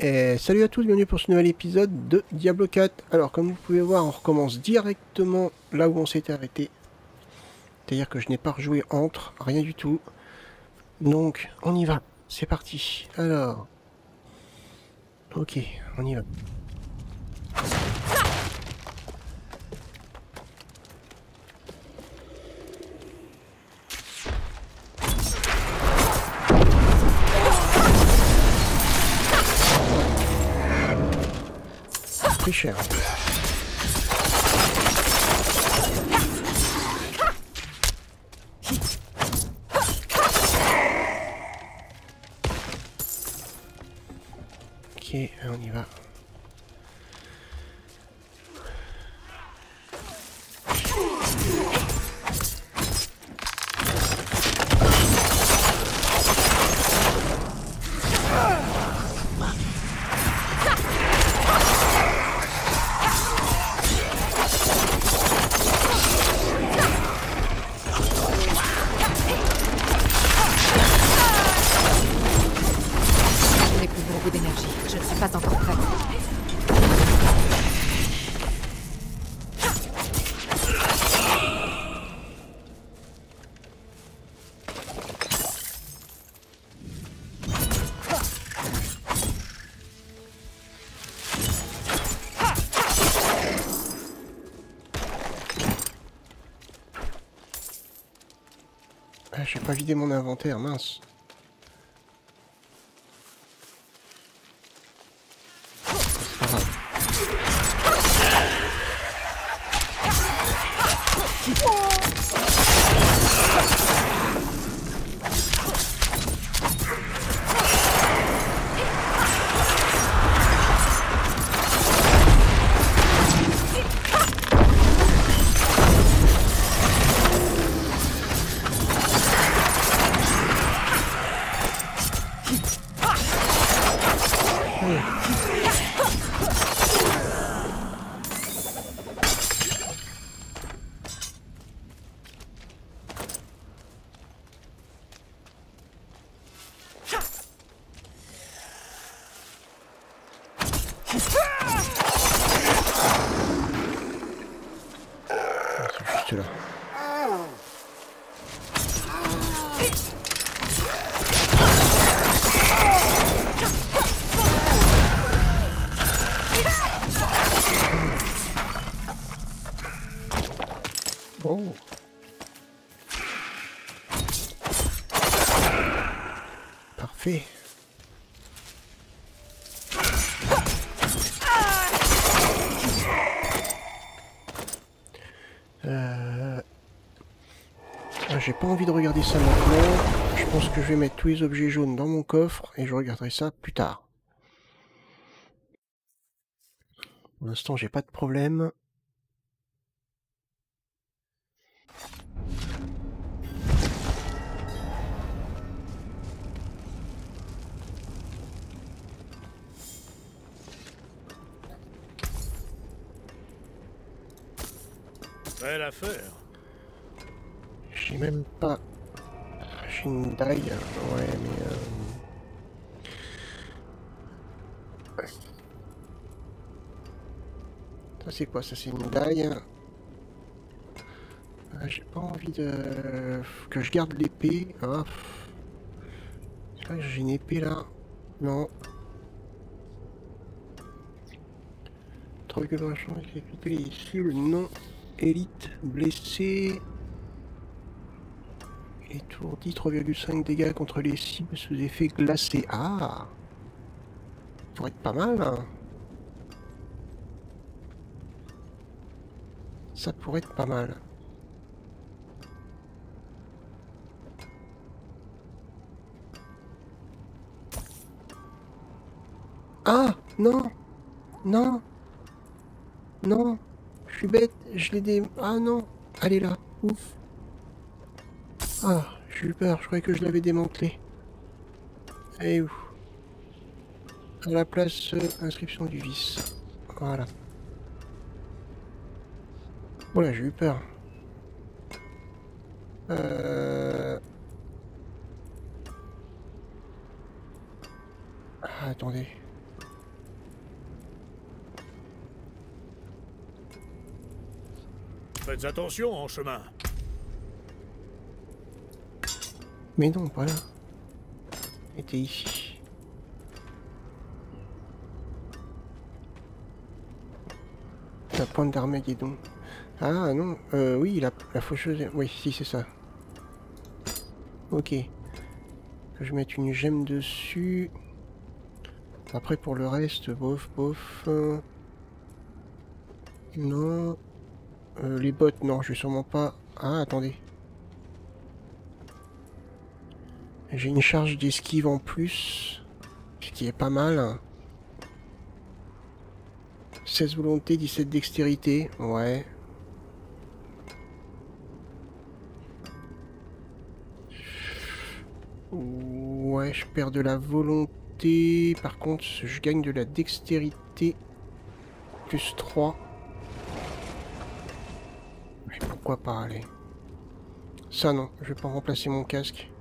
Et salut à tous, bienvenue pour ce nouvel épisode de Diablo 4. Alors comme vous pouvez voir, on recommence directement là où on s'était arrêté. C'est-à-dire que je n'ai pas rejoué entre, rien du tout. Donc on y va, c'est parti. Alors, ok, on y va. Très cher. Ok, on y va. Je n'ai plus beaucoup d'énergie. Je ne suis pas encore prête. Ah, j'ai pas vidé mon inventaire, mince. C'est pas grave. C'est juste là. Oh. Parfait. J'ai pas envie de regarder ça maintenant. Je pense que je vais mettre tous les objets jaunes dans mon coffre et je regarderai ça plus tard. Pour l'instant, j'ai pas de problème. Belle affaire. J'ai même pas... J'ai une dague. Ouais, mais... Ça c'est quoi? Ça c'est une dague. J'ai pas envie de... que je garde l'épée. Ah. C'est vrai que j'ai une épée là. Non. Troc de machin, exécuter les cibles. Non. Élite. Blessé. Étourdi. 3,5 dégâts contre les cibles sous effet glacé. Ah. Ça pourrait être pas mal. Hein. Ça pourrait être pas mal. Ah non. Non. Non. Je suis bête. Je l'ai dé... Ah non. Elle est là. Ouf. Ah, j'ai eu peur. Je croyais que je l'avais démantelé. Et où? À la place, inscription du vice. Voilà. Voilà, j'ai eu peur. Ah, attendez. Faites attention en chemin. Mais non, voilà. Il était ici. La pointe d'Armageddon. Ah non, oui, la faucheuse... Oui, si, c'est ça. Ok. Que je mette une gemme dessus. Après, pour le reste, bof, bof... Non... les bottes, non, je vais sûrement pas... Ah, attendez. J'ai une charge d'esquive en plus, ce qui est pas mal. 16 volonté, 17 dextérité, ouais. Ouais, je perds de la volonté. Par contre, je gagne de la dextérité. Plus 3. Mais pourquoi pas, allez. Ça non, je vais pas remplacer mon casque.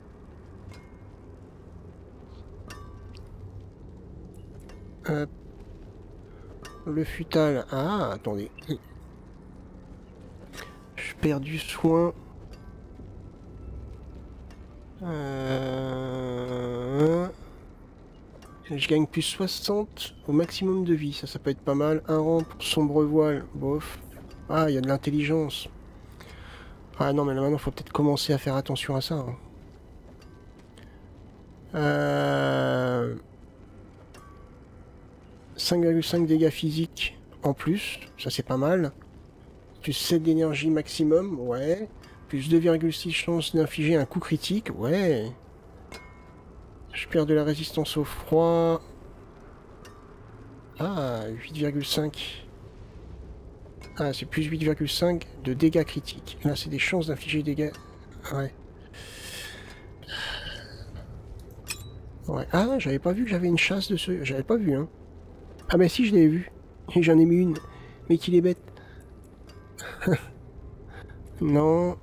Le futal. Ah, attendez. Je perds du soin. Je gagne plus 60 au maximum de vie. Ça peut être pas mal. Un rang pour sombre voile. Bof. Ah, il y a de l'intelligence. Ah non, mais là, maintenant, faut peut-être commencer à faire attention à ça. Hein. 5,5 dégâts physiques en plus, ça c'est pas mal. Plus 7 d'énergie maximum, ouais. Plus 2,6 chances d'infliger un coup critique, ouais. Je perds de la résistance au froid. Ah, 8,5. Ah, c'est plus 8,5 de dégâts critiques. Là, c'est des chances d'infliger des dégâts. Ouais. Ouais. Ah, j'avais pas vu que j'avais une chasse de ce... J'avais pas vu, hein. Ah bah si, je l'avais vu. Et j'en ai mis une. Mais qu'il est bête. Non.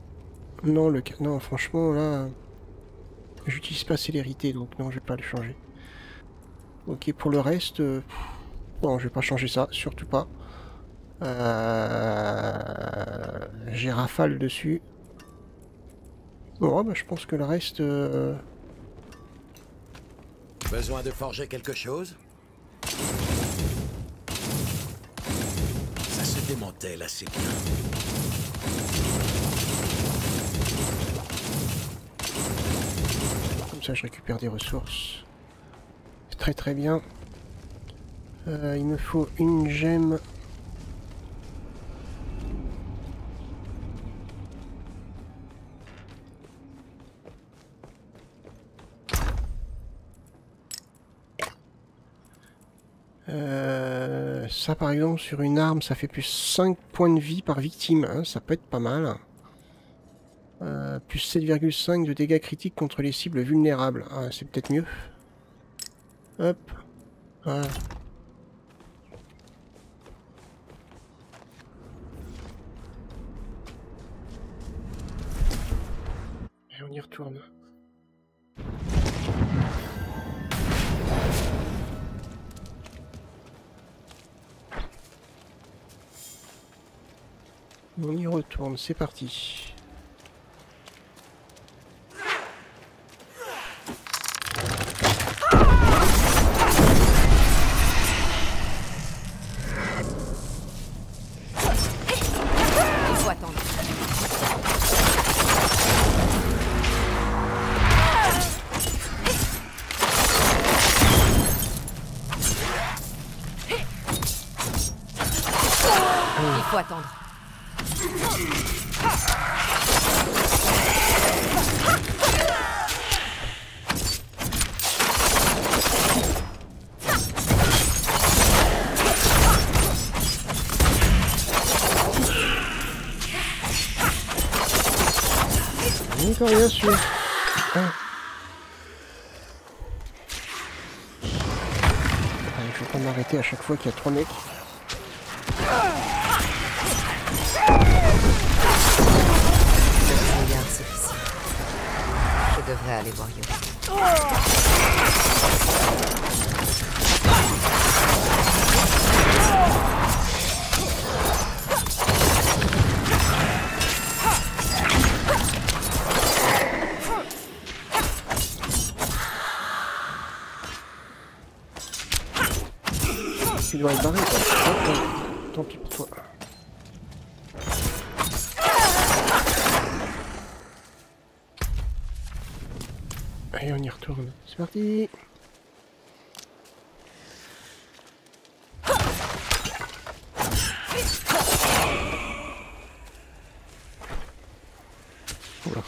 Non, non, franchement, là... J'utilise pas célérité, donc non, je vais pas le changer. Ok, pour le reste... Non, je vais pas changer ça, surtout pas. J'ai rafale dessus. Bon, bah, je pense que le reste... Besoin de forger quelque chose? Ça se démantèle assez bien. Comme ça, je récupère des ressources. Très très bien. Il me faut une gemme. Ça par exemple sur une arme ça fait plus 5 points de vie par victime, hein, ça peut être pas mal. Plus 7,5 de dégâts critiques contre les cibles vulnérables, ah, c'est peut-être mieux. Hop, voilà. Et on y retourne. On y retourne, c'est parti. Il faut attendre. Il faut attendre. Encore rien sûr. Ah. Il faut pas m'arrêter à chaque fois qu'il y a 3 mecs. Regarde, c'est facile. Je devrais aller voir Yo. tu dois être barré, quoi. Tant pis pour toi. Allez, on y retourne. C'est parti. Oula.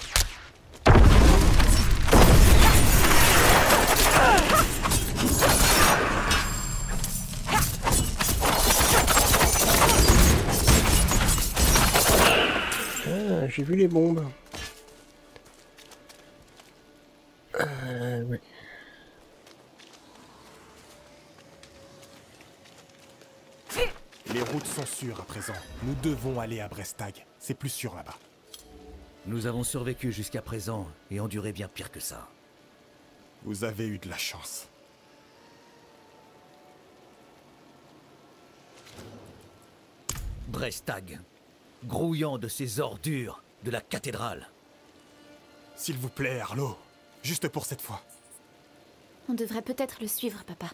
Ah, j'ai vu les bombes. Ouais. Les routes sont sûres à présent. Nous devons aller à Brestag. C'est plus sûr là-bas. Nous avons survécu jusqu'à présent et enduré bien pire que ça. Vous avez eu de la chance. Brestag, grouillant de ces ordures de la cathédrale. S'il vous plaît, Arlo. Juste pour cette fois. On devrait peut-être le suivre, papa.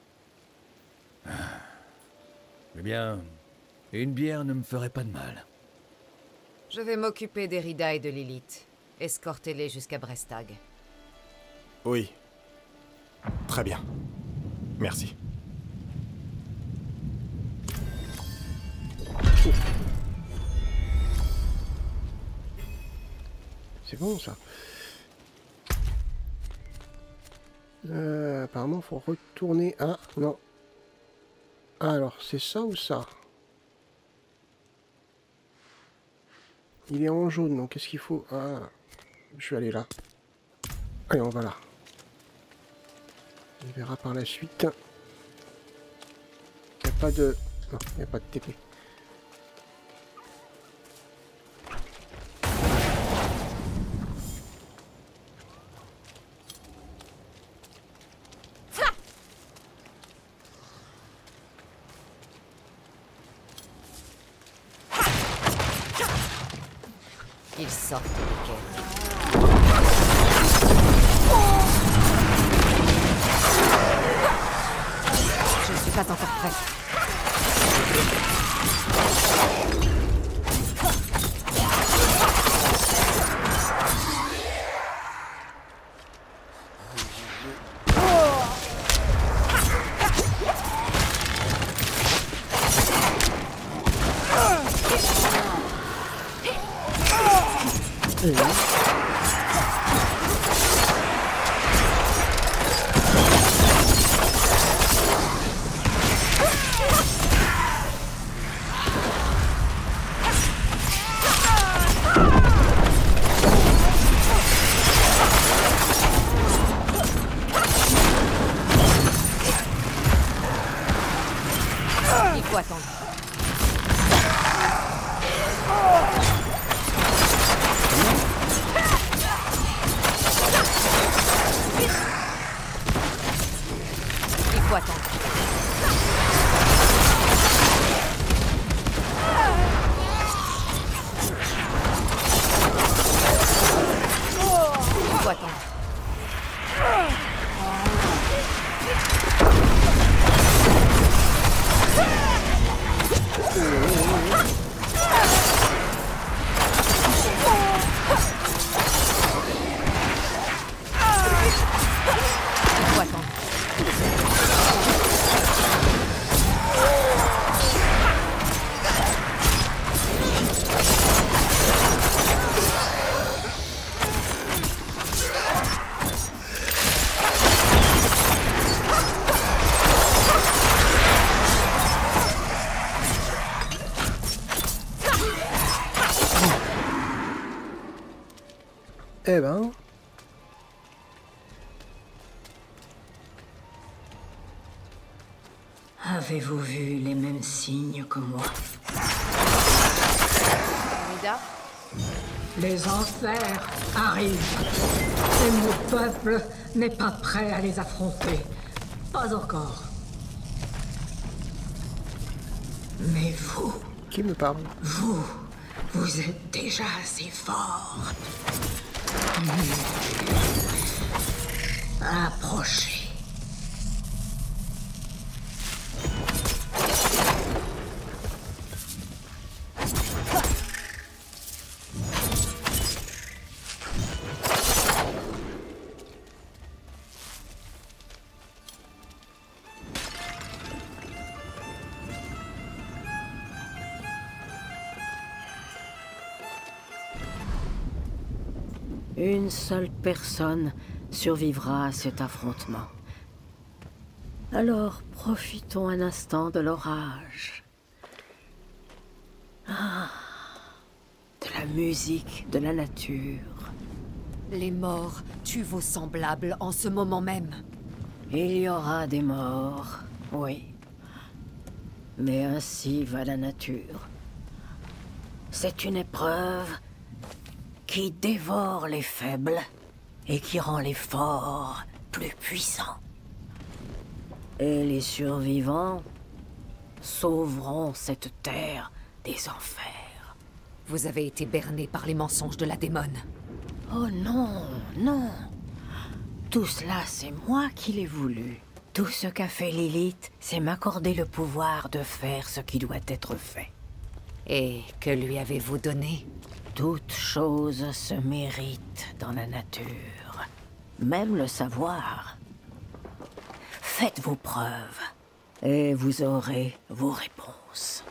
Eh bien, une bière ne me ferait pas de mal. Je vais m'occuper d'Erida et de Lilith. Escortez-les jusqu'à Brestag. Oui. Très bien. Merci. C'est bon ça. Apparemment, faut retourner à... Non. Ah, alors, c'est ça ou ça? Il est en jaune, donc qu'est-ce qu'il faut? Ah, je vais aller là. Allez, on va là. On verra par la suite. Il n'y a pas de... Non, il n'y a pas de TP. Ils sortent de quête. Je ne suis pas encore prête. Il faut attendre. Il faut attendre. Il faut attendre. Il faut attendre. Eh ben... Avez-vous vu les mêmes signes que moi? Erida, Les enfers arrivent. Et mon peuple n'est pas prêt à les affronter. Pas encore. Mais vous, Qui me parle? vous êtes déjà assez fort. Approchez. Une seule personne survivra à cet affrontement. Alors, profitons un instant de l'orage. Ah, de la musique, de la nature. Les morts tuent vos semblables en ce moment même. Il y aura des morts, oui. Mais ainsi va la nature. C'est une épreuve qui dévore les faibles et qui rend les forts plus puissants. Et les survivants sauveront cette terre des enfers. Vous avez été berné par les mensonges de la démone. Oh non, non. Tout cela, c'est moi qui l'ai voulu. Tout ce qu'a fait Lilith, c'est m'accorder le pouvoir de faire ce qui doit être fait. Et que lui avez-vous donné? Toute chose se mérite dans la nature. Même le savoir. Faites vos preuves, et vous aurez vos réponses.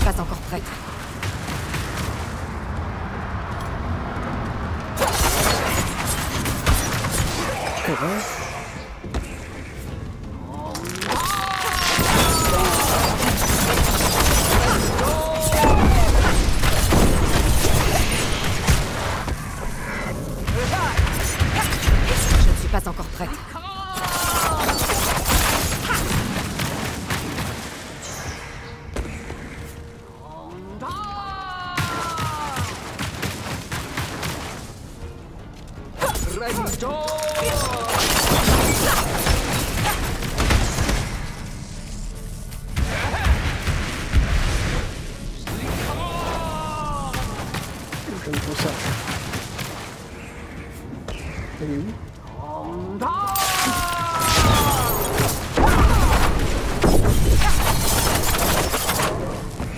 Pas encore prête. Je ne suis pas encore prête. J'aime trop ça. Elle est où?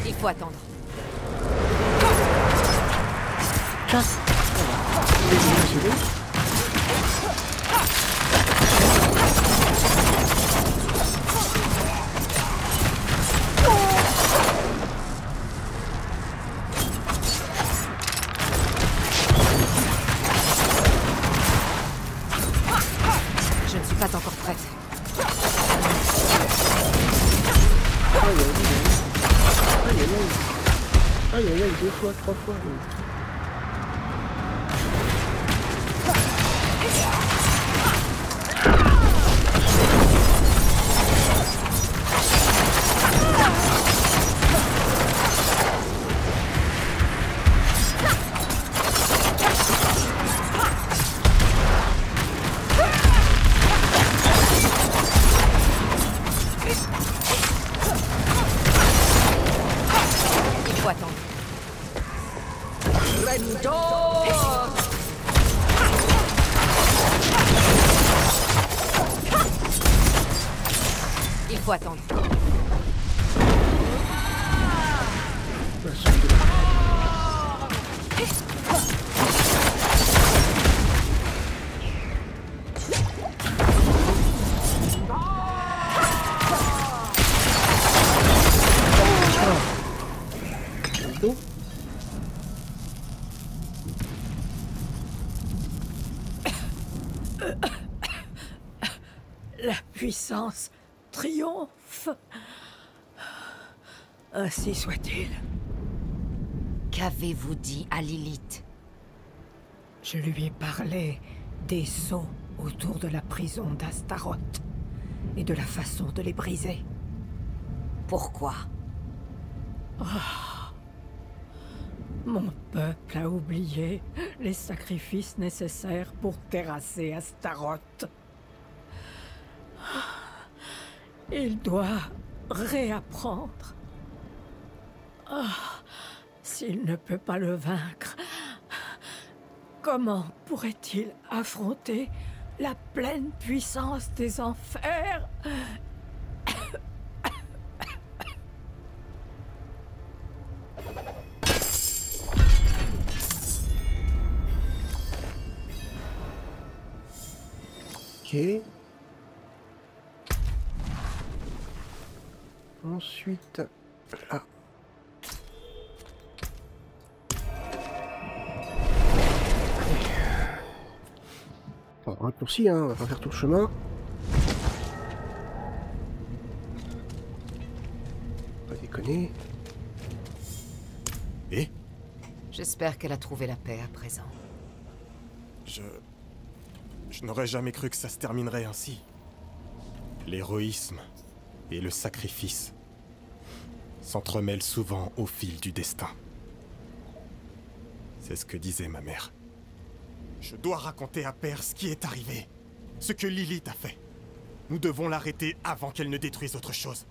Il faut attendre. Je ne suis pas encore prête. Aïe aïe aïe. Aïe aïe aïe, 2 fois, 3 fois. Il faut attendre. Il faut attendre. La puissance triomphe. Ainsi soit-il. Qu'avez-vous dit à Lilith? Je lui ai parlé des sceaux autour de la prison d'Astaroth et de la façon de les briser. Pourquoi? Mon peuple a oublié les sacrifices nécessaires pour terrasser Astaroth. Il doit réapprendre. S'il ne peut pas le vaincre, comment pourrait-il affronter la pleine puissance des enfers? Ok. Ensuite, là. Bon, raccourci, hein, on va pas faire tout le chemin. Pas déconner. Et J'espère qu'elle a trouvé la paix à présent. Je n'aurais jamais cru que ça se terminerait ainsi. L'héroïsme et le sacrifice s'entremêlent souvent au fil du destin. C'est ce que disait ma mère. Je dois raconter à Père ce qui est arrivé, ce que Lilith a fait. Nous devons l'arrêter avant qu'elle ne détruise autre chose.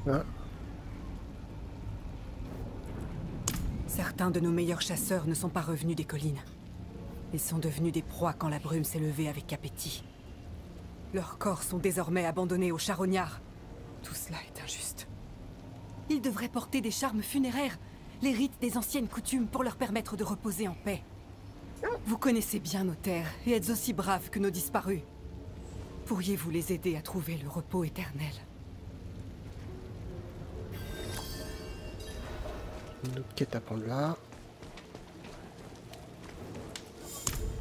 Ah. Certains de nos meilleurs chasseurs ne sont pas revenus des collines. Ils sont devenus des proies quand la brume s'est levée avec appétit. Leurs corps sont désormais abandonnés aux charognards. Tout cela est injuste. Ils devraient porter des charmes funéraires, les rites des anciennes coutumes pour leur permettre de reposer en paix. Vous connaissez bien nos terres et êtes aussi braves que nos disparus. Pourriez-vous les aider à trouver le repos éternel? Une autre quête à prendre là.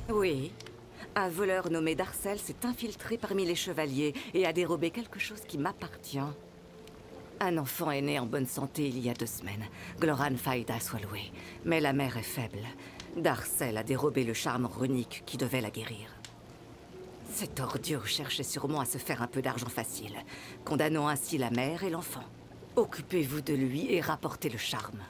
Oui. Un voleur nommé Darcel s'est infiltré parmi les chevaliers et a dérobé quelque chose qui m'appartient. Un enfant est né en bonne santé il y a 2 semaines. Gloran Faïda soit loué. Mais la mère est faible. Darcel a dérobé le charme runique qui devait la guérir. Cet ordure cherchait sûrement à se faire un peu d'argent facile, condamnant ainsi la mère et l'enfant. Occupez-vous de lui et rapportez le charme.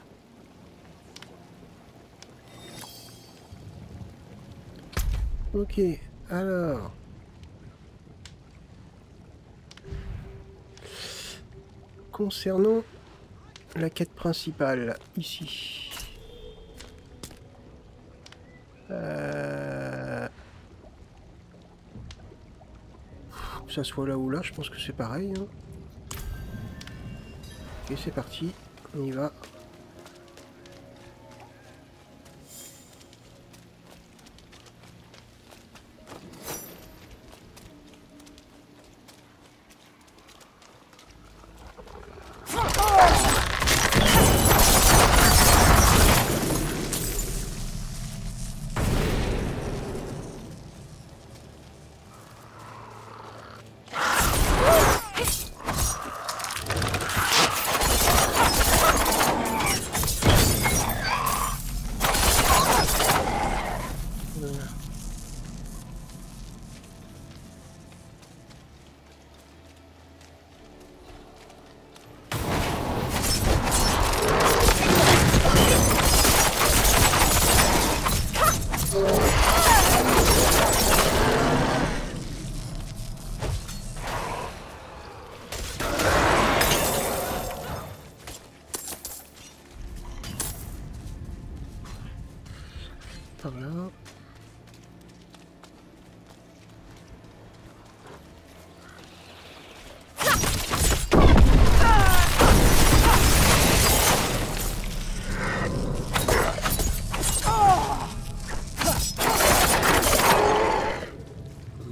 Ok, alors... Concernant la quête principale, ici... Que ça soit là ou là, je pense que c'est pareil. Hein. Ok, c'est parti, on y va. Par là.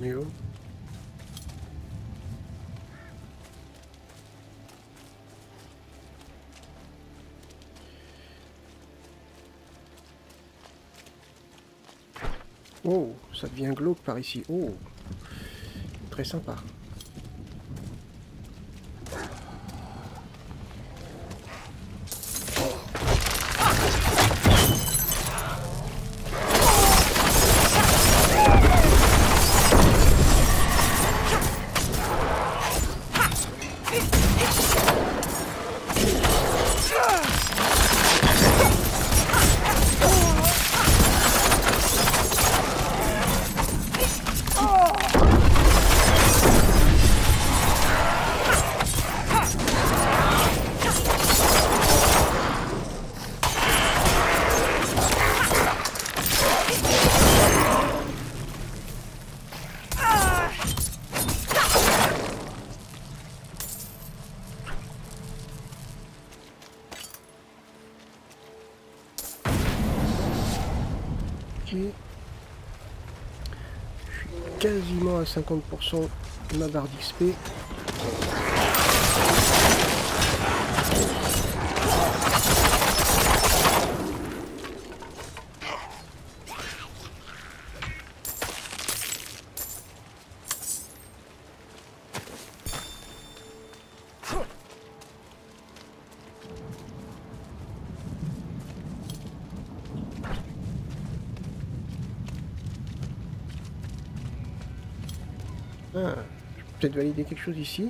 Mais oh. Oh, ça devient glauque par ici. Oh, très sympa. Je suis quasiment à 50% de ma barre d'XP. Ah, je vais peut-être valider quelque chose ici.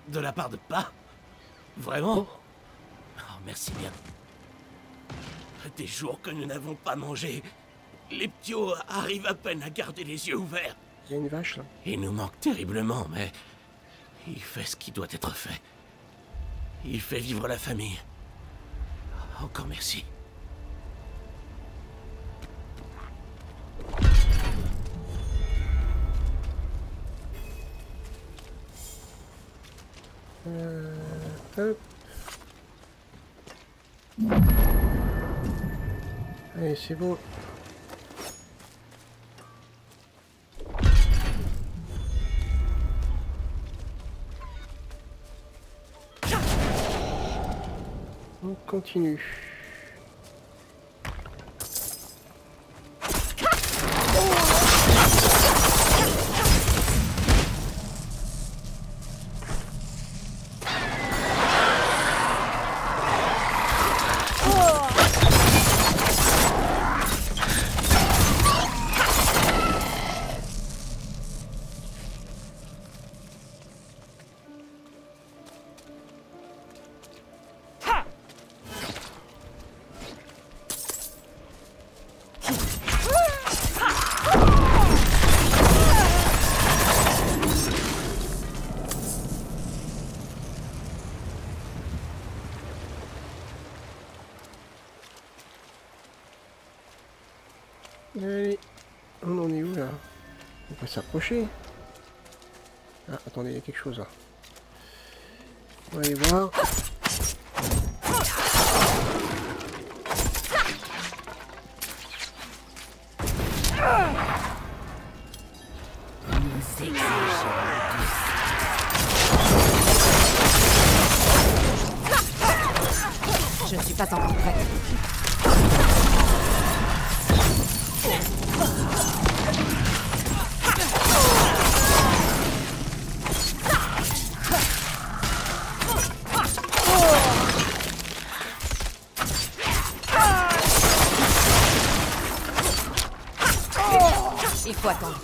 De la part de pas? Vraiment? Oh. Oh, merci bien. Des jours que nous n'avons pas mangé. Les ptios arrivent à peine à garder les yeux ouverts. Il y a une vache là. Il nous manque terriblement, mais il fait ce qui doit être fait. Il fait vivre la famille. Encore merci. Hop. Allez, c'est bon. On continue. Allez, on en est où là? On peut s'approcher. Ah, attendez, il y a quelque chose là. On va aller voir. Je ne suis pas encore prête. Il faut attendre.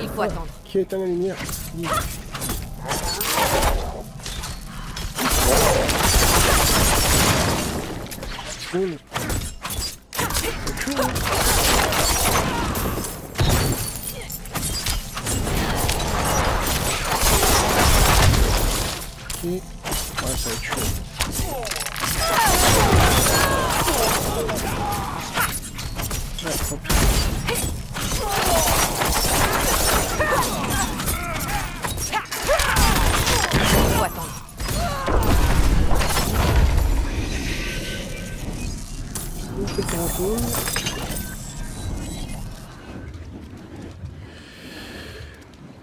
Il faut attendre. Qui éteint la lumière? Cool. C'est chaud, hein. Ok. Ouais, ça va être chaud. Ouais, tant pis. Il faut attendre.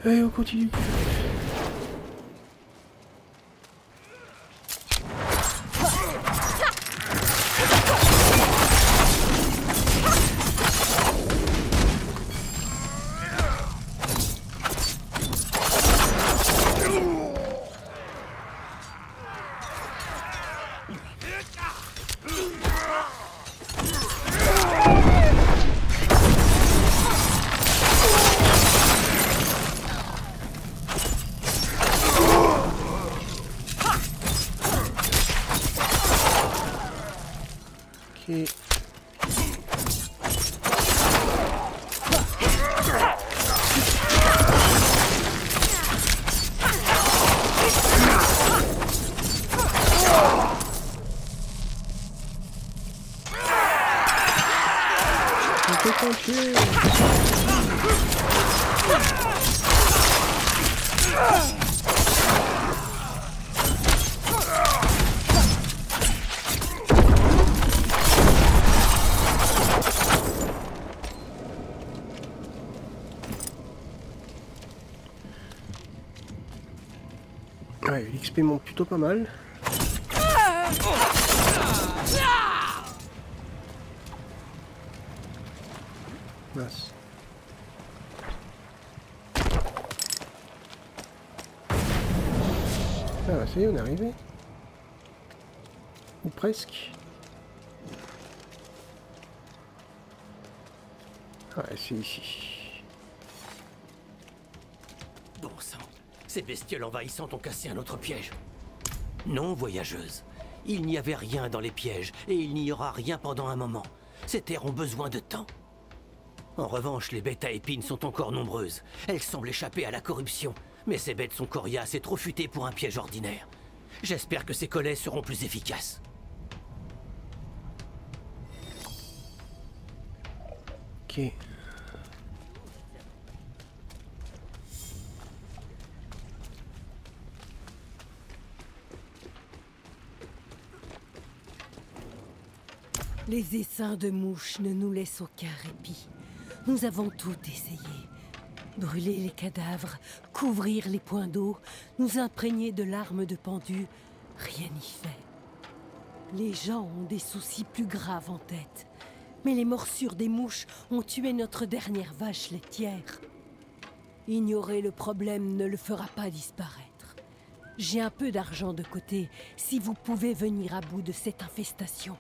Allez, on continue. Ouais, l'XP monte plutôt pas mal. Mince. Ah, ça y est, on est arrivé. Ou presque. Ah, c'est ici. Bon sang, ces bestioles envahissantes ont cassé un autre piège. Non, voyageuse. Il n'y avait rien dans les pièges, et il n'y aura rien pendant un moment. Ces terres ont besoin de temps. En revanche, les bêtes à épines sont encore nombreuses. Elles semblent échapper à la corruption. Mais ces bêtes sont coriaces et trop futées pour un piège ordinaire. J'espère que ces collets seront plus efficaces. Ok. Les essaims de mouches ne nous laissent aucun répit. Nous avons tout essayé. Brûler les cadavres, couvrir les points d'eau, nous imprégner de larmes de pendus, rien n'y fait. Les gens ont des soucis plus graves en tête. Mais les morsures des mouches ont tué notre dernière vache laitière. Ignorer le problème ne le fera pas disparaître. J'ai un peu d'argent de côté, si vous pouvez venir à bout de cette infestation.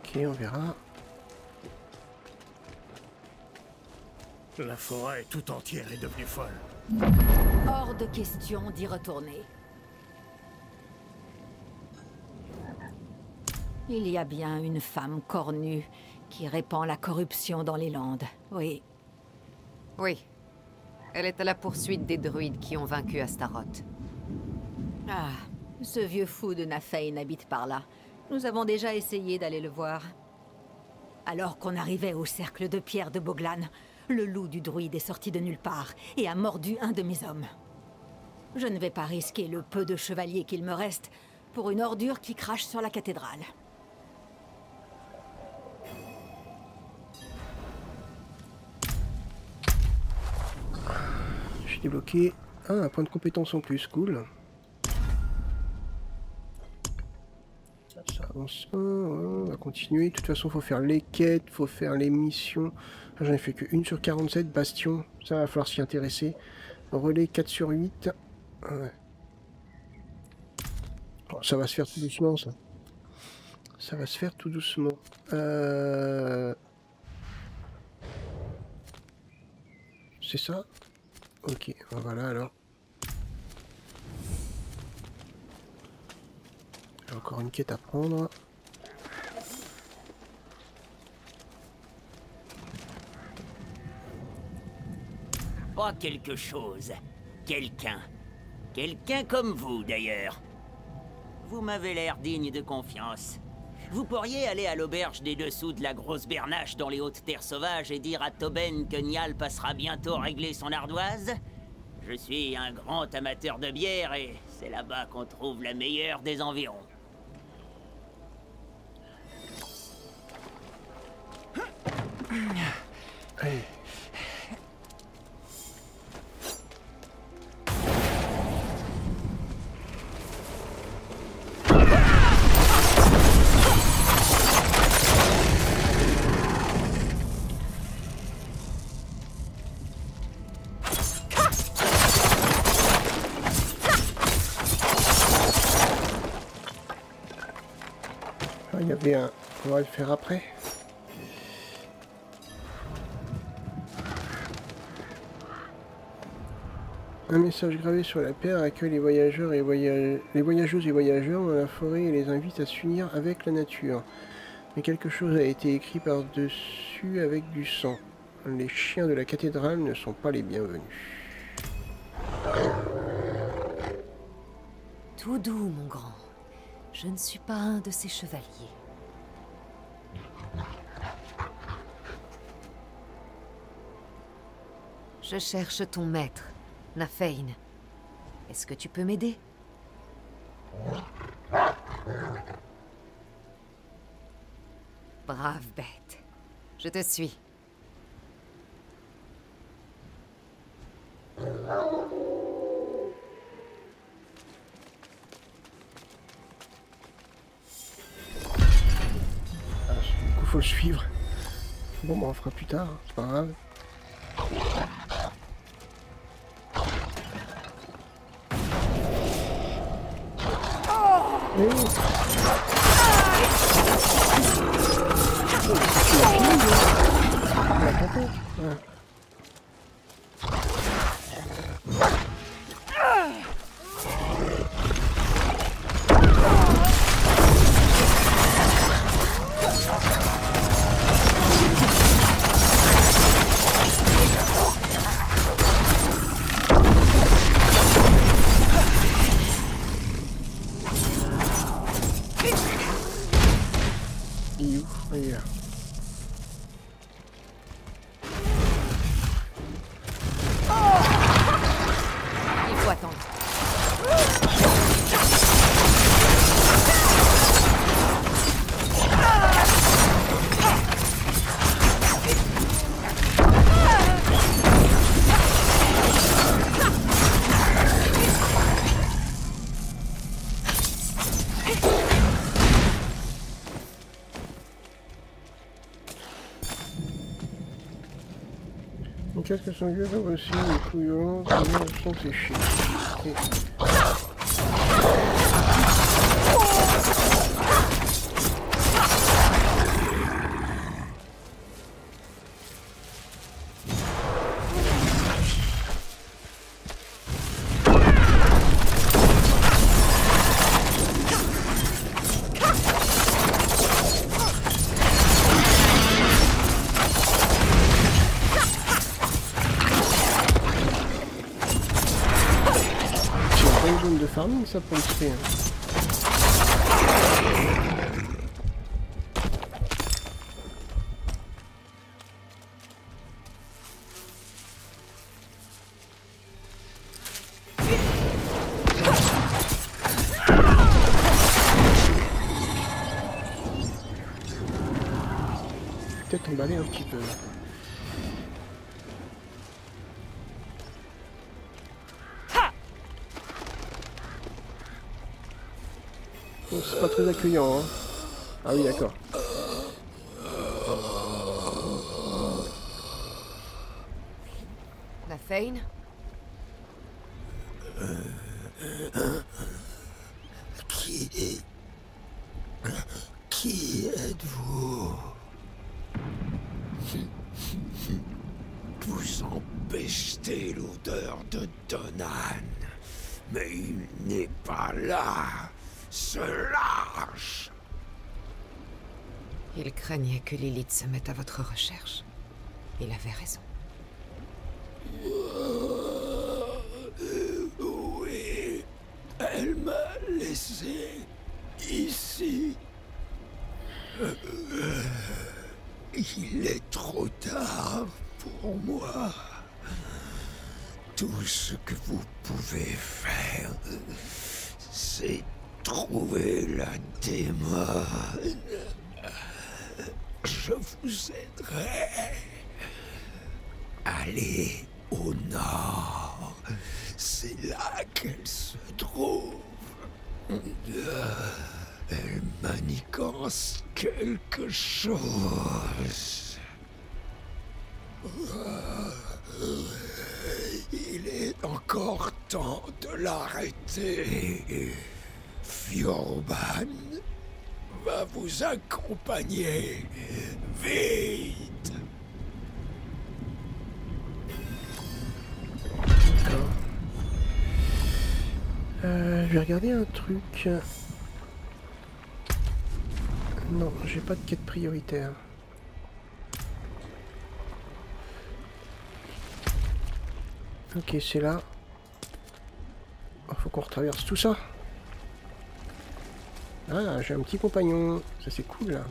Ok, on verra. La forêt tout entière est devenue folle. Hors de question d'y retourner. Il y a bien une femme cornue qui répand la corruption dans les Landes, oui. Oui. Elle est à la poursuite des druides qui ont vaincu Astaroth. Ah, ce vieux fou de Nafein habite par là. Nous avons déjà essayé d'aller le voir. Alors qu'on arrivait au cercle de pierre de Boglan, le loup du druide est sorti de nulle part et a mordu un de mes hommes. Je ne vais pas risquer le peu de chevaliers qu'il me reste pour une ordure qui crache sur la cathédrale. J'ai débloqué un point de compétence en plus, cool. Ça avance pas, on va continuer. De toute façon, faut faire les quêtes, faut faire les missions. J'en ai fait que 1 sur 47, Bastion, ça va falloir s'y intéresser. Relais 4 sur 8. Ouais. Oh, ça va se faire tout doucement, ça. Ça va se faire tout doucement. C'est ça? Ok, voilà alors. J'ai encore une quête à prendre. Pas quelque chose. Quelqu'un. Quelqu'un comme vous, d'ailleurs. Vous m'avez l'air digne de confiance. Vous pourriez aller à l'auberge des dessous de la Grosse Bernache dans les hautes terres sauvages et dire à Tauben que Niall passera bientôt régler son ardoise? Je suis un grand amateur de bière et c'est là-bas qu'on trouve la meilleure des environs. Allez. Il y avait un... On va le faire après. Un message gravé sur la pierre accueille les voyageurs et les voyageuses et voyageurs dans la forêt et les invite à s'unir avec la nature. Mais quelque chose a été écrit par-dessus avec du sang. Les chiens de la cathédrale ne sont pas les bienvenus. Tout doux, mon grand. Je ne suis pas un de ces chevaliers. Je cherche ton maître, Nafein. Est-ce que tu peux m'aider? Brave bête. Je te suis. Du coup, faut le suivre. Bon, bah, on fera plus tard, c'est pas grave. Oui. Ouais. Qu'est-ce que son vieux aussi, les coups violents, ils sont séchés. Ça peut le faire. Peut-être emballer un petit peu. C'est pas très accueillant, hein. Ah oui, d'accord. Nafein? Qui êtes-vous? Vous empestez l'odeur de Donan, mais il n'est pas là. Se lâche! Il craignait que Lilith se mette à votre recherche. Il avait raison. Oui, elle m'a laissé ici. Il est trop tard pour moi. Tout ce que vous pouvez faire, c'est trouver la démone. Je vous aiderai. Allez au nord. C'est là qu'elle se trouve. Elle manigance quelque chose. Il est encore temps de l'arrêter. Fjorban va vous accompagner. Vite! D'accord. Je vais regarder un truc. Non, j'ai pas de quête prioritaire. Ok, c'est là. Oh, faut qu'on retraverse tout ça. Ah, j'ai un petit compagnon. Ça, c'est cool, là.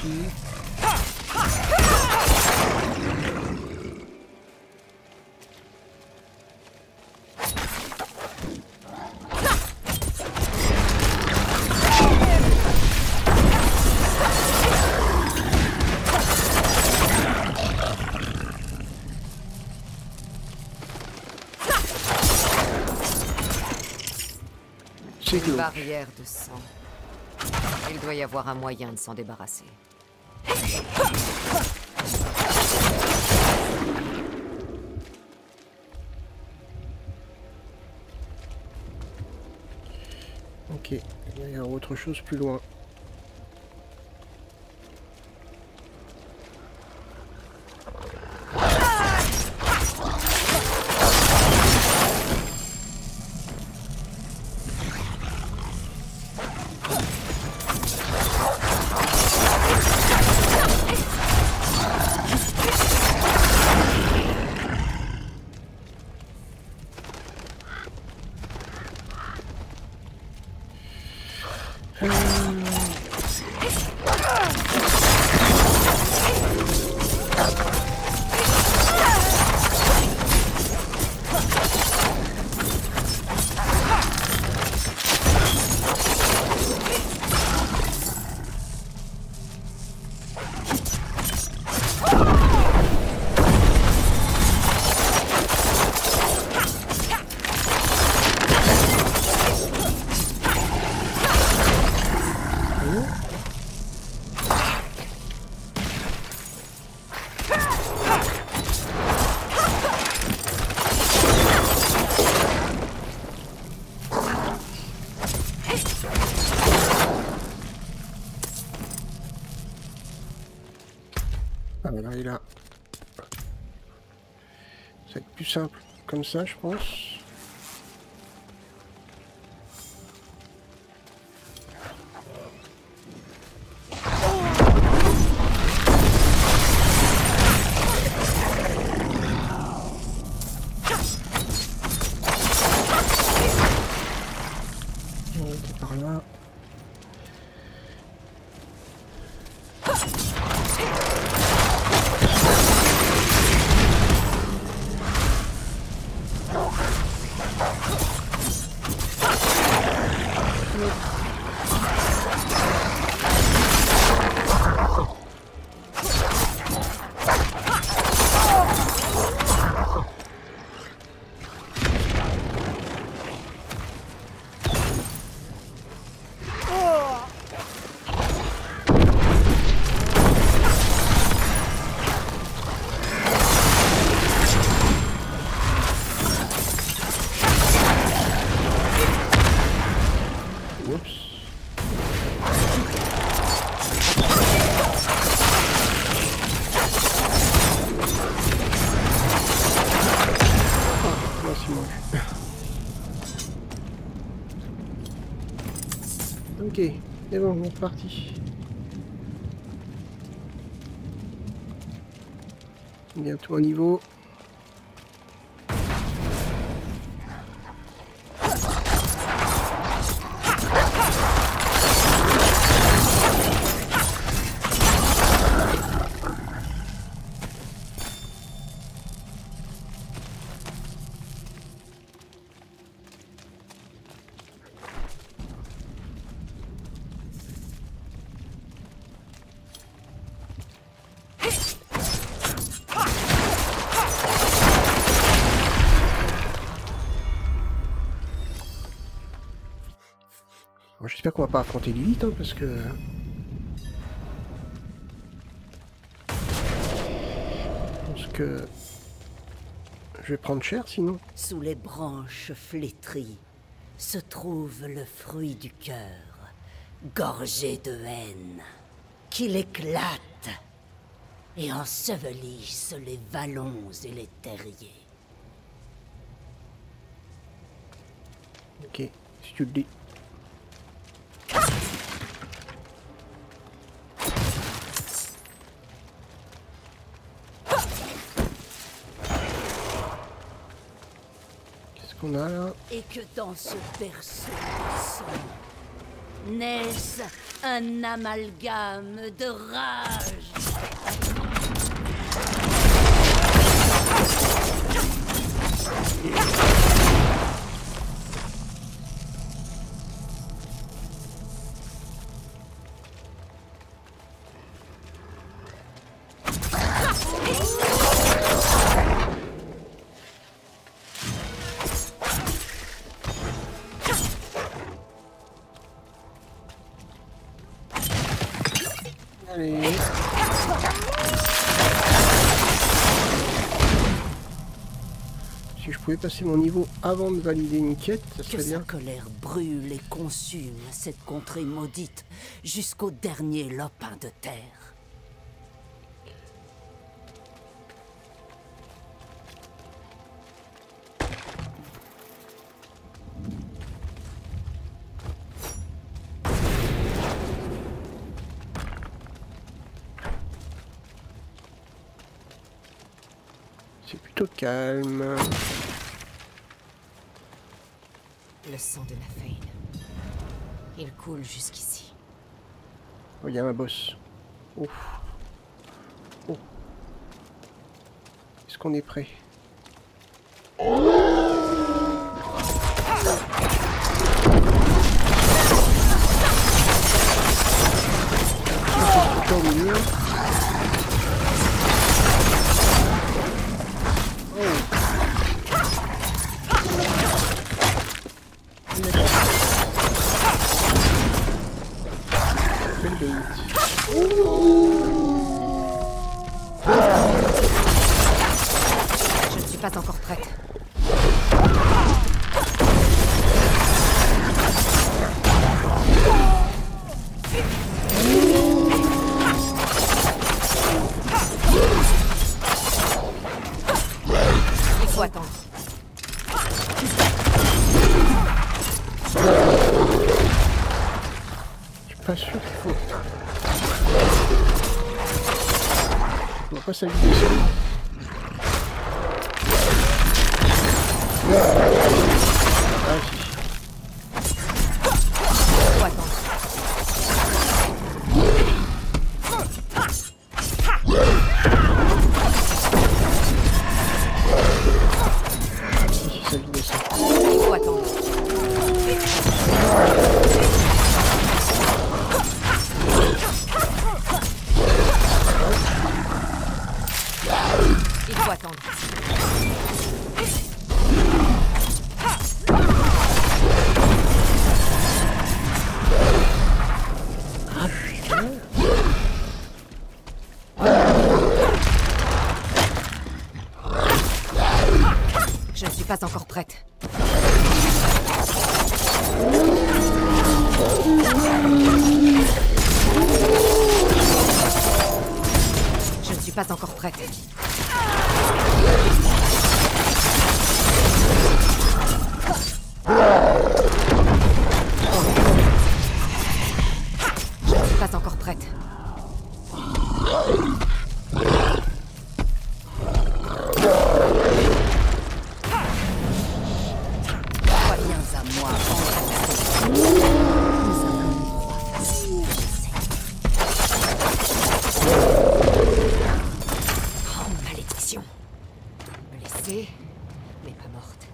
ici. Une barrière de sang. Il doit y avoir un moyen de s'en débarrasser. Ok, il y a autre chose plus loin. Ah ben là, il a... Ça va être plus simple comme ça, je pense. On était par là. Ok, c'est bon, on est reparti. Bientôt un niveau. J'espère qu'on va pas affronter Lilith, hein, parce que... je vais prendre cher, sinon. Sous les branches flétries se trouve le fruit du cœur, gorgé de haine, qu'il éclate et ensevelisse les vallons et les terriers. Ok, si tu le dis. Qu'est-ce qu'on a là? Et que dans ce berceau de sang, N'est-ce un amalgame de rage? Allez. Si je pouvais passer mon niveau avant de valider une quête, ça serait bien. Que sa colère brûle et consume cette contrée maudite jusqu'au dernier lopin de terre. C'est plutôt calme. Le sang de Nafane. Il coule jusqu'ici. Oh, il y a un boss. Ouf. Oh. Est-ce qu'on est prêt? Au milieu. Je ne suis pas encore prête. Il faut attendre. Je suis pas sûr qu'il faut. On va pas s'aviser ça. Ah si. Faut attendre. Si, s'aviser ça. Il faut attendre. Il faut attendre. Je ne suis pas encore prête. Je ne suis pas encore prête. Je ne suis pas encore prête. Reviens à moi, oh, malédiction. Blessée, mais pas morte.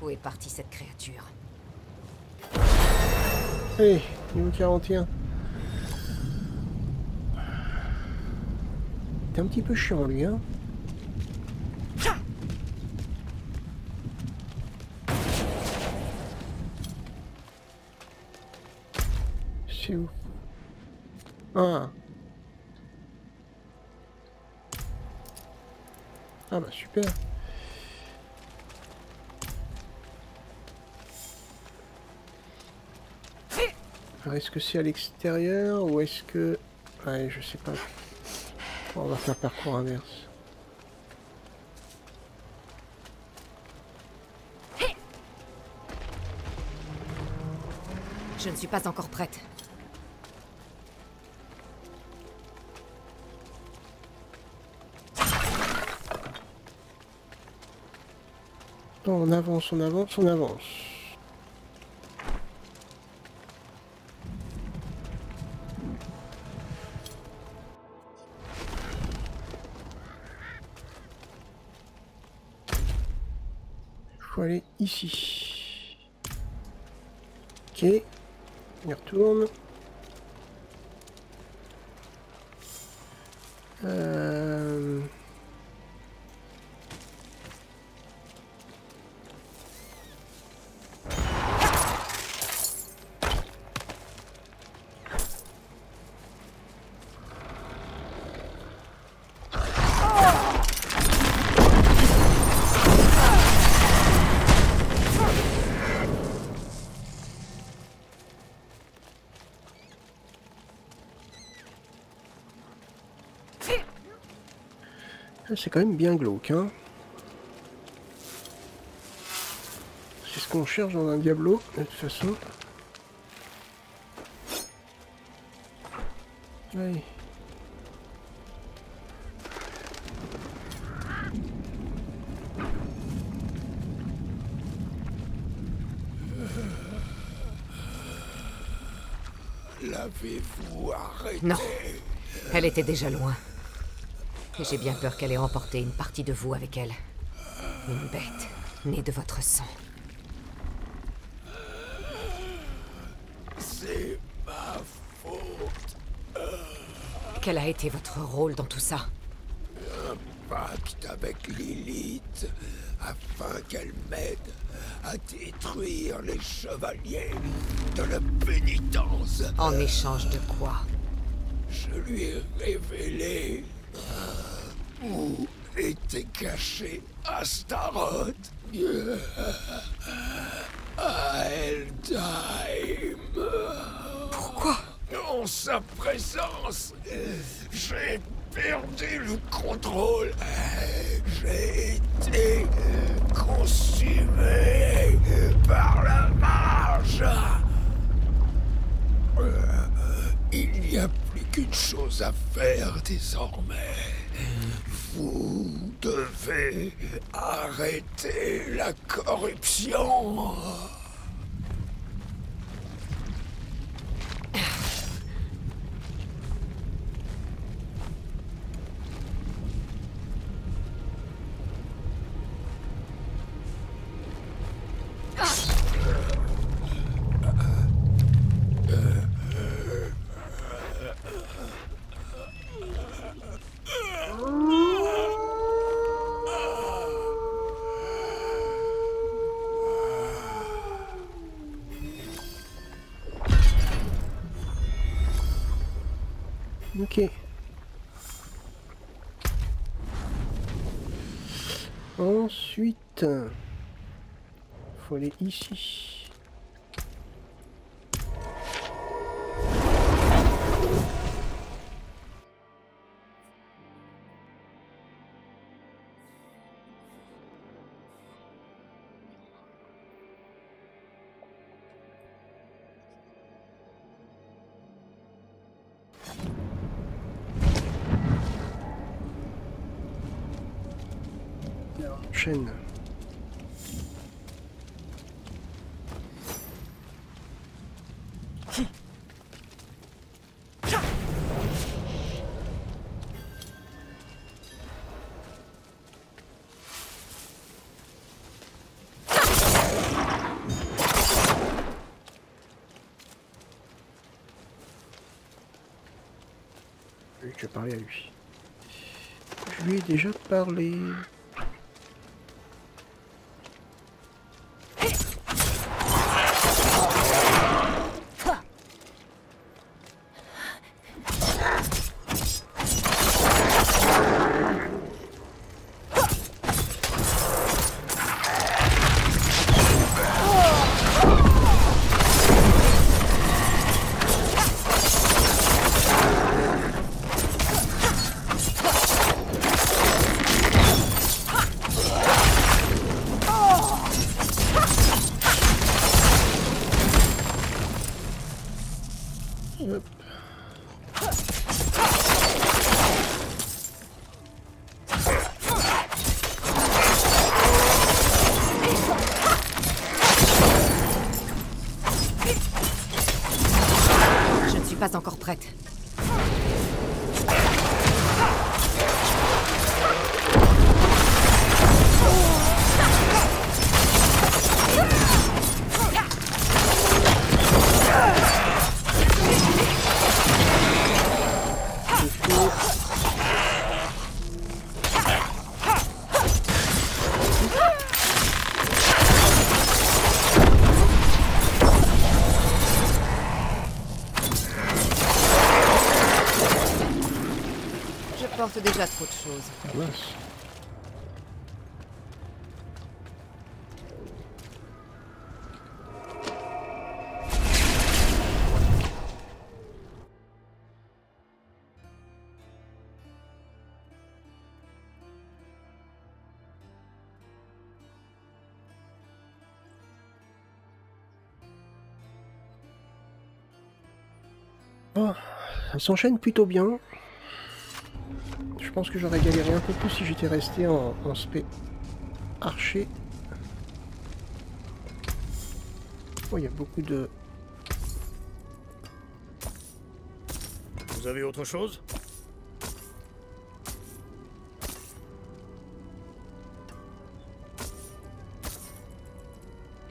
Où est partie cette créature? Allez, niveau 41. T'es un petit peu chiant lui, hein. C'est où? Ah. Ah bah super. Alors est-ce que c'est à l'extérieur ou est-ce que... Ouais, je sais pas. On va faire parcours inverse. Je ne suis pas encore prête. On avance, on avance, on avance. faut aller ici. Ok. On y retourne. C'est quand même bien glauque, hein. C'est ce qu'on cherche dans un Diablo, de toute façon. Ouais. L'avez-vous arrêté? Non. Elle était déjà loin. Et j'ai bien peur qu'elle ait emporté une partie de vous avec elle. Une bête, née de votre sang. C'est ma faute. Quel a été votre rôle dans tout ça? Un pacte avec Lilith, afin qu'elle m'aide à détruire les chevaliers de la pénitence. En échange de quoi? Je lui ai révélé où était caché Astaroth à Helheim. Pourquoi? En sa présence, j'ai perdu le contrôle. J'ai été consumé par la marge. Il n'y a plus qu'une chose à faire désormais. Vous devez arrêter la corruption. Ok. Ensuite, faut aller ici. Chaîne. Je vais parler à lui. Je lui ai déjà parlé. Pas encore prête. porte déjà trop de choses. Ah mince. Bon, ça s'enchaîne plutôt bien. Je pense que j'aurais galéré un peu plus si j'étais resté en spé archer. Oh, il y a beaucoup de... Vous avez autre chose?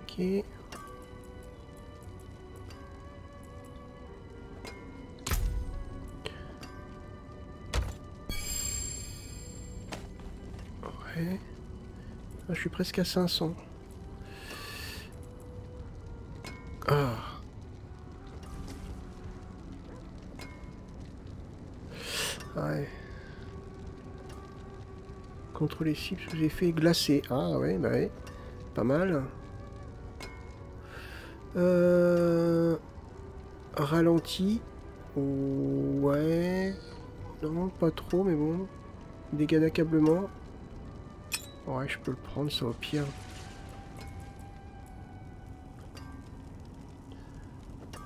Ok. Ouais. Ah, je suis presque à 500. Ah. Ouais. Contre les cibles sous effet glacé. Ah ouais, bah ouais. Pas mal. Ralenti. Ouais. Non, pas trop, mais bon. Dégâts d'accablement. Ouais, je peux le prendre, ça au pire.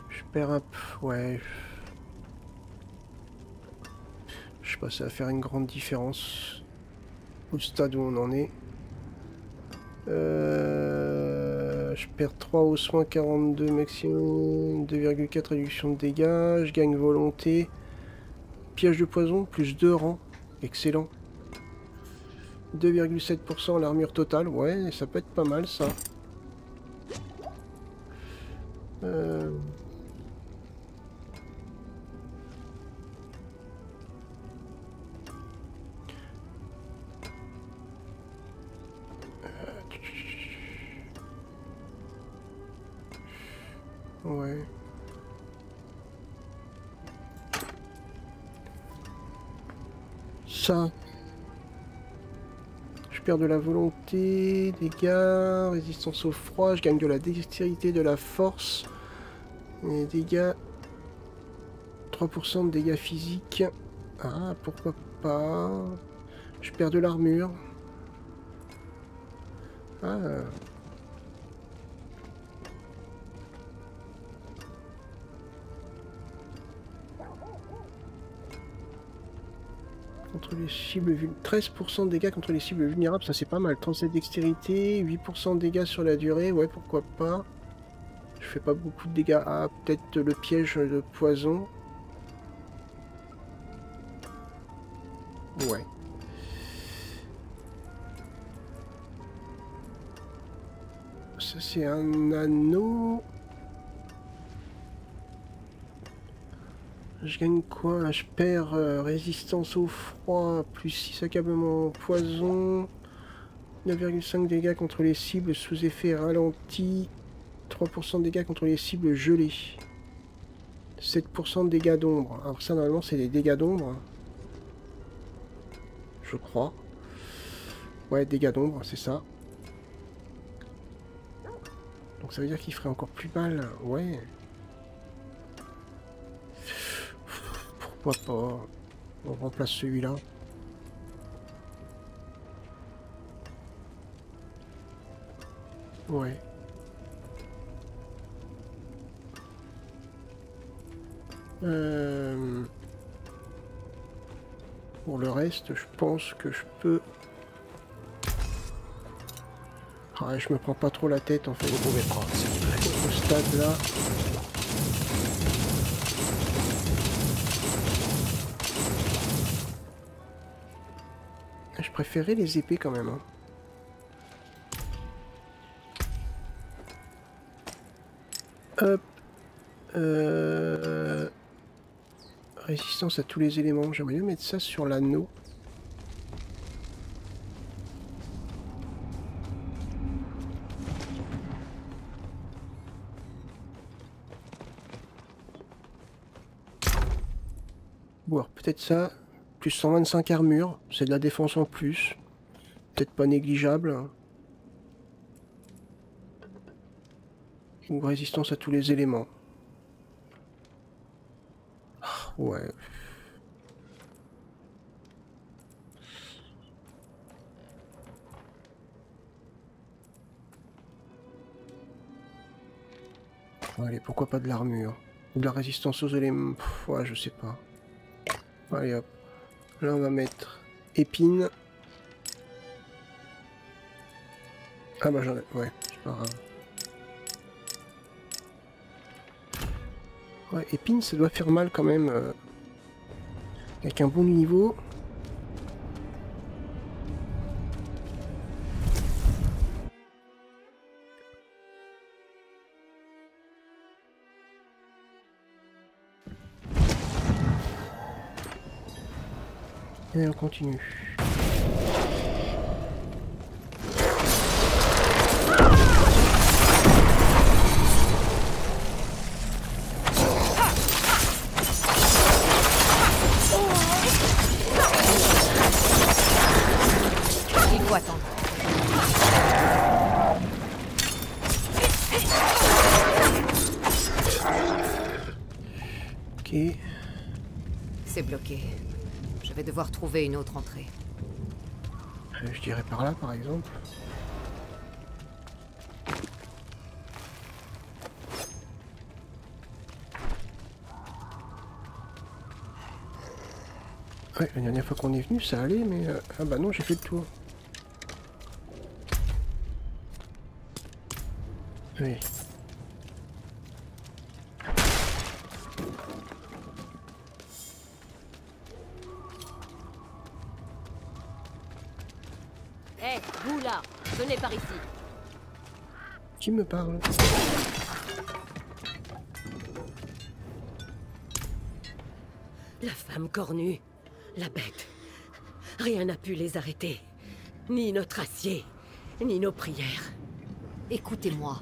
Je perds un peu... Ouais. Je sais pas, ça va faire une grande différence au stade où on en est. Je perds 3 au soin, 42 maximum, 2,4 réduction de dégâts, je gagne volonté. Piège de poison, plus 2 rangs. Excellent. 2,7% l'armure totale, ouais, ça peut être pas mal ça. Ouais. Ça. Je perds de la volonté, dégâts, résistance au froid, je gagne de la dextérité, de la force. Et dégâts... 3% de dégâts physiques. Ah, pourquoi pas. Je perds de l'armure. Ah. Contre les cibles... 13% de dégâts contre les cibles vulnérables, ça c'est pas mal. 37 dextérité, 8% de dégâts sur la durée, ouais, pourquoi pas. Je fais pas beaucoup de dégâts. Ah, peut-être le piège de poison. Ouais. Ça c'est un anneau. Je gagne quoi? Je perds résistance au froid, plus 6 accablement poison, 9,5 dégâts contre les cibles sous effet ralenti, 3% de dégâts contre les cibles gelées, 7% de dégâts d'ombre. Alors ça normalement c'est des dégâts d'ombre, je crois. Ouais, dégâts d'ombre, c'est ça. Donc ça veut dire qu'il ferait encore plus mal, ouais. Pourquoi pas? On remplace celui-là. Ouais. Pour le reste, je pense que je peux... Ah, je me prends pas trop la tête en fait. Vous pouvez prendre, s'il vous plaît. Au stade là. Je préférais les épées quand même. Hein. Hop. Résistance à tous les éléments. J'aimerais bien mettre ça sur l'anneau. Ou alors peut-être ça. Plus 125 armure, c'est de la défense en plus. Peut-être pas négligeable. Une résistance à tous les éléments. Ouais. Allez, pourquoi pas de l'armure? Ou de la résistance aux éléments? Ouais, je sais pas. Allez hop. Là, on va mettre épine. Ah bah j'en ai... Ouais, c'est pas grave. Ouais, épine, ça doit faire mal quand même. Avec un bon niveau. Et on continue. Il faut attendre. Ok. C'est bloqué. Je vais devoir trouver une autre entrée. Je dirais par là, par exemple. Ouais, la dernière fois qu'on est venu, ça allait, mais... Ah bah non, j'ai fait le tour. Oui. Hé, vous là, venez par ici. Qui me parle? La femme cornue, la bête. Rien n'a pu les arrêter. Ni notre acier, ni nos prières. Écoutez-moi.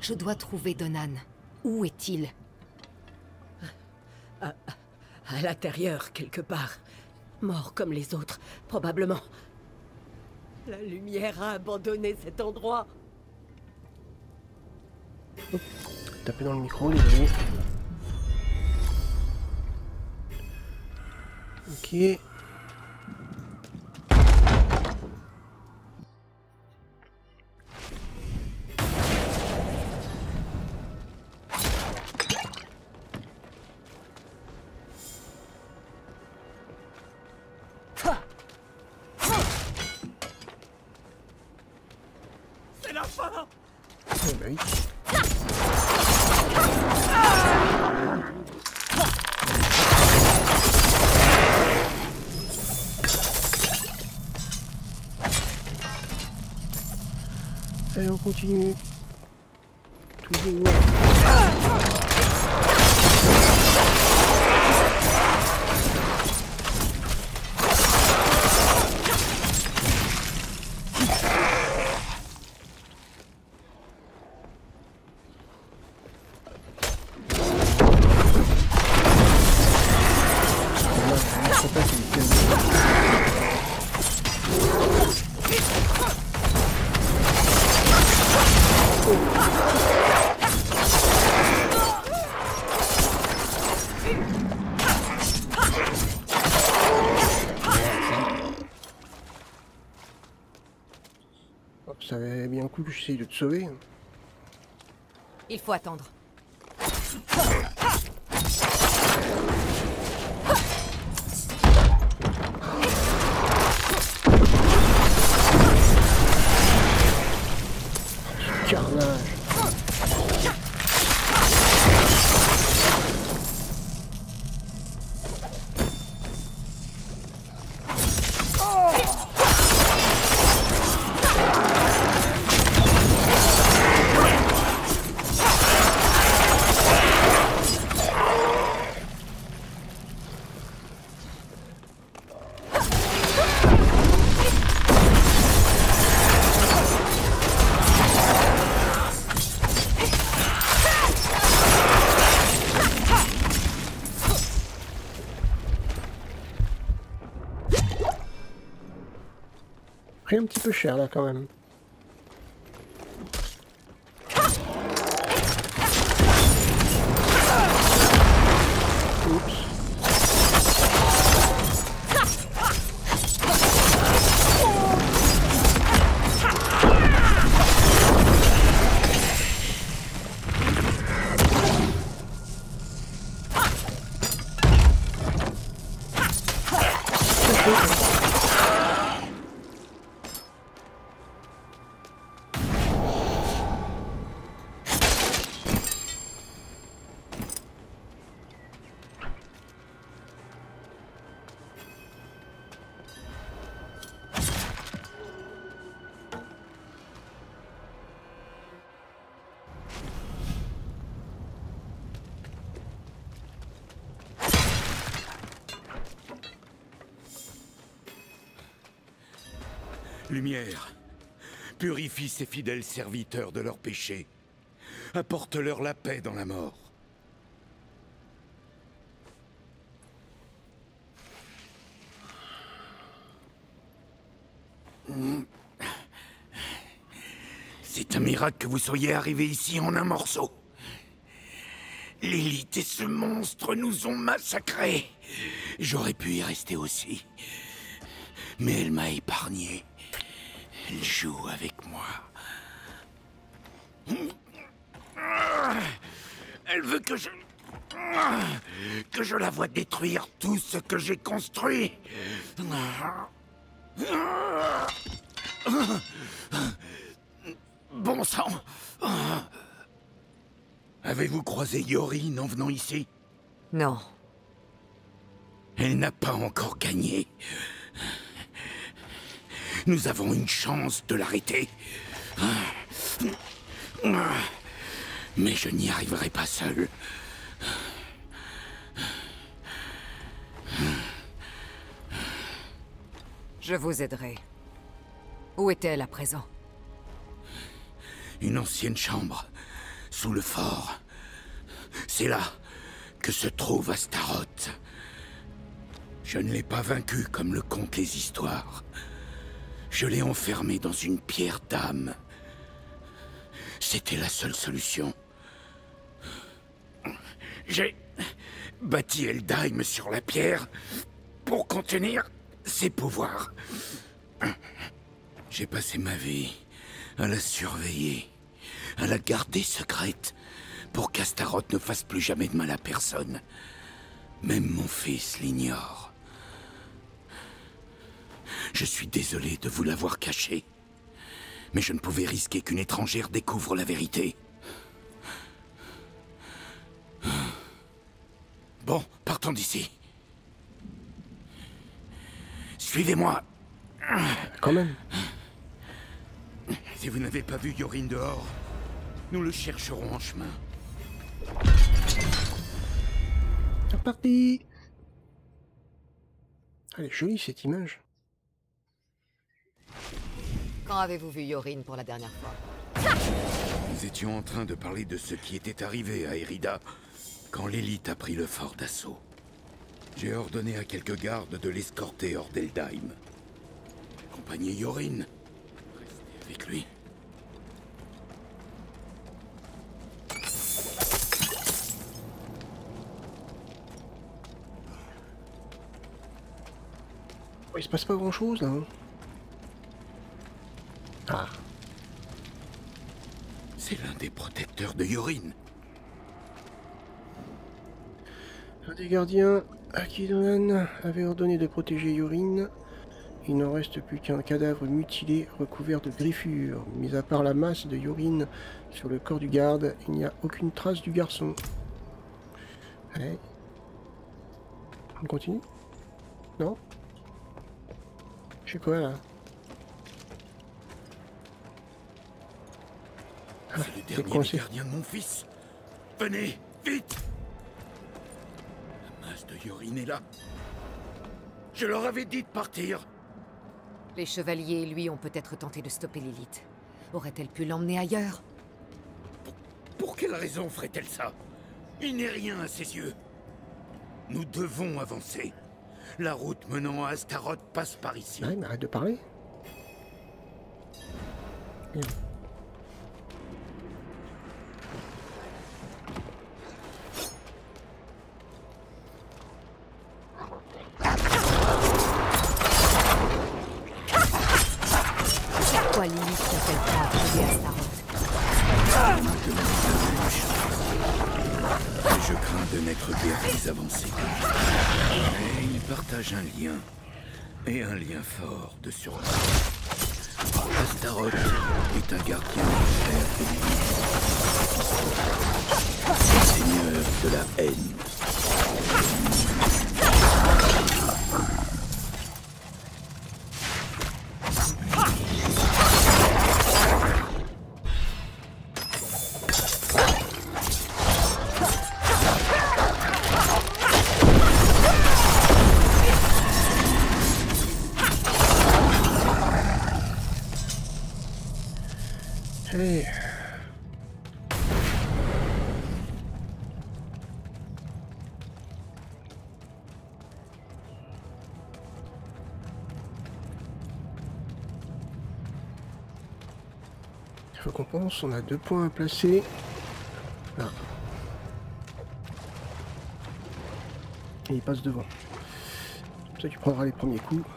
Je dois trouver Donan. Où est-il? À l'intérieur, quelque part. Mort comme les autres, probablement. La lumière a abandonné cet endroit. Taper dans le micro, désolé. Ok. C'est la fin! Oh bah oui. Allez, on continue. Toujours. Ça avait bien cool que j'essaye de te sauver. Il faut attendre. Carnage. Pris un petit peu cher là quand même. Oups. Lumière, purifie ces fidèles serviteurs de leurs péchés. Apporte-leur la paix dans la mort. C'est un miracle que vous soyez arrivés ici en un morceau. L'élite et ce monstre nous ont massacrés. J'aurais pu y rester aussi. Mais elle m'a épargné. Elle joue avec moi. Elle veut que je la voie détruire tout ce que j'ai construit. Bon sang. Avez-vous croisé Yorin en venant ici? Non. Elle n'a pas encore gagné. Nous avons une chance de l'arrêter. Mais je n'y arriverai pas seul. Je vous aiderai. Où est-elle à présent? Une ancienne chambre, sous le fort. C'est là que se trouve Astaroth. Je ne l'ai pas vaincue comme le content les histoires. Je l'ai enfermée dans une pierre d'âme. C'était la seule solution. J'ai bâti Eldaim sur la pierre pour contenir ses pouvoirs. J'ai passé ma vie à la surveiller, à la garder secrète, pour qu'Astaroth ne fasse plus jamais de mal à personne. Même mon fils l'ignore. Je suis désolé de vous l'avoir caché, mais je ne pouvais risquer qu'une étrangère découvre la vérité. Bon, partons d'ici. Suivez-moi. Quand même. Si vous n'avez pas vu Yorin dehors, nous le chercherons en chemin. C'est parti. Elle est jolie cette image. Quand avez-vous vu Yorin pour la dernière fois? Nous étions en train de parler de ce qui était arrivé à Erida quand l'élite a pris le fort d'assaut. J'ai ordonné à quelques gardes de l'escorter hors d'Eldaim. Accompagnez Yorin. Restez avec lui. Il se passe pas grand chose là. Ah. C'est l'un des protecteurs de Yorin. Un des gardiens à qui Donan avait ordonné de protéger Yorin. Il n'en reste plus qu'un cadavre mutilé recouvert de griffures. Mis à part la masse de Yorin sur le corps du garde, il n'y a aucune trace du garçon. Allez. On continue? Non? Je sais quoi là? Ah, c'est le dernier des gardiens de mon fils. Venez, vite! La masse de Yorin est là. Je leur avais dit de partir. Les chevaliers et lui ont peut-être tenté de stopper l'élite. Aurait-elle pu l'emmener ailleurs? Pour quelle raison ferait-elle ça? Il n'est rien à ses yeux. Nous devons avancer. La route menant à Astaroth passe par ici. Ouais, mais arrête de parler. Pourquoi Lilith n'a-t-elle pas accédé à Astaroth? Et je crains de n'être guère plus avancé. Mais ils partagent un lien. Et un lien fort de survie. Astaroth est un gardien enfer de Lilith. Seigneur de la haine. Allez. Il faut qu'on pense, on a 2 points à placer. Là. Et il passe devant. Comme ça tu prendras les premiers coups.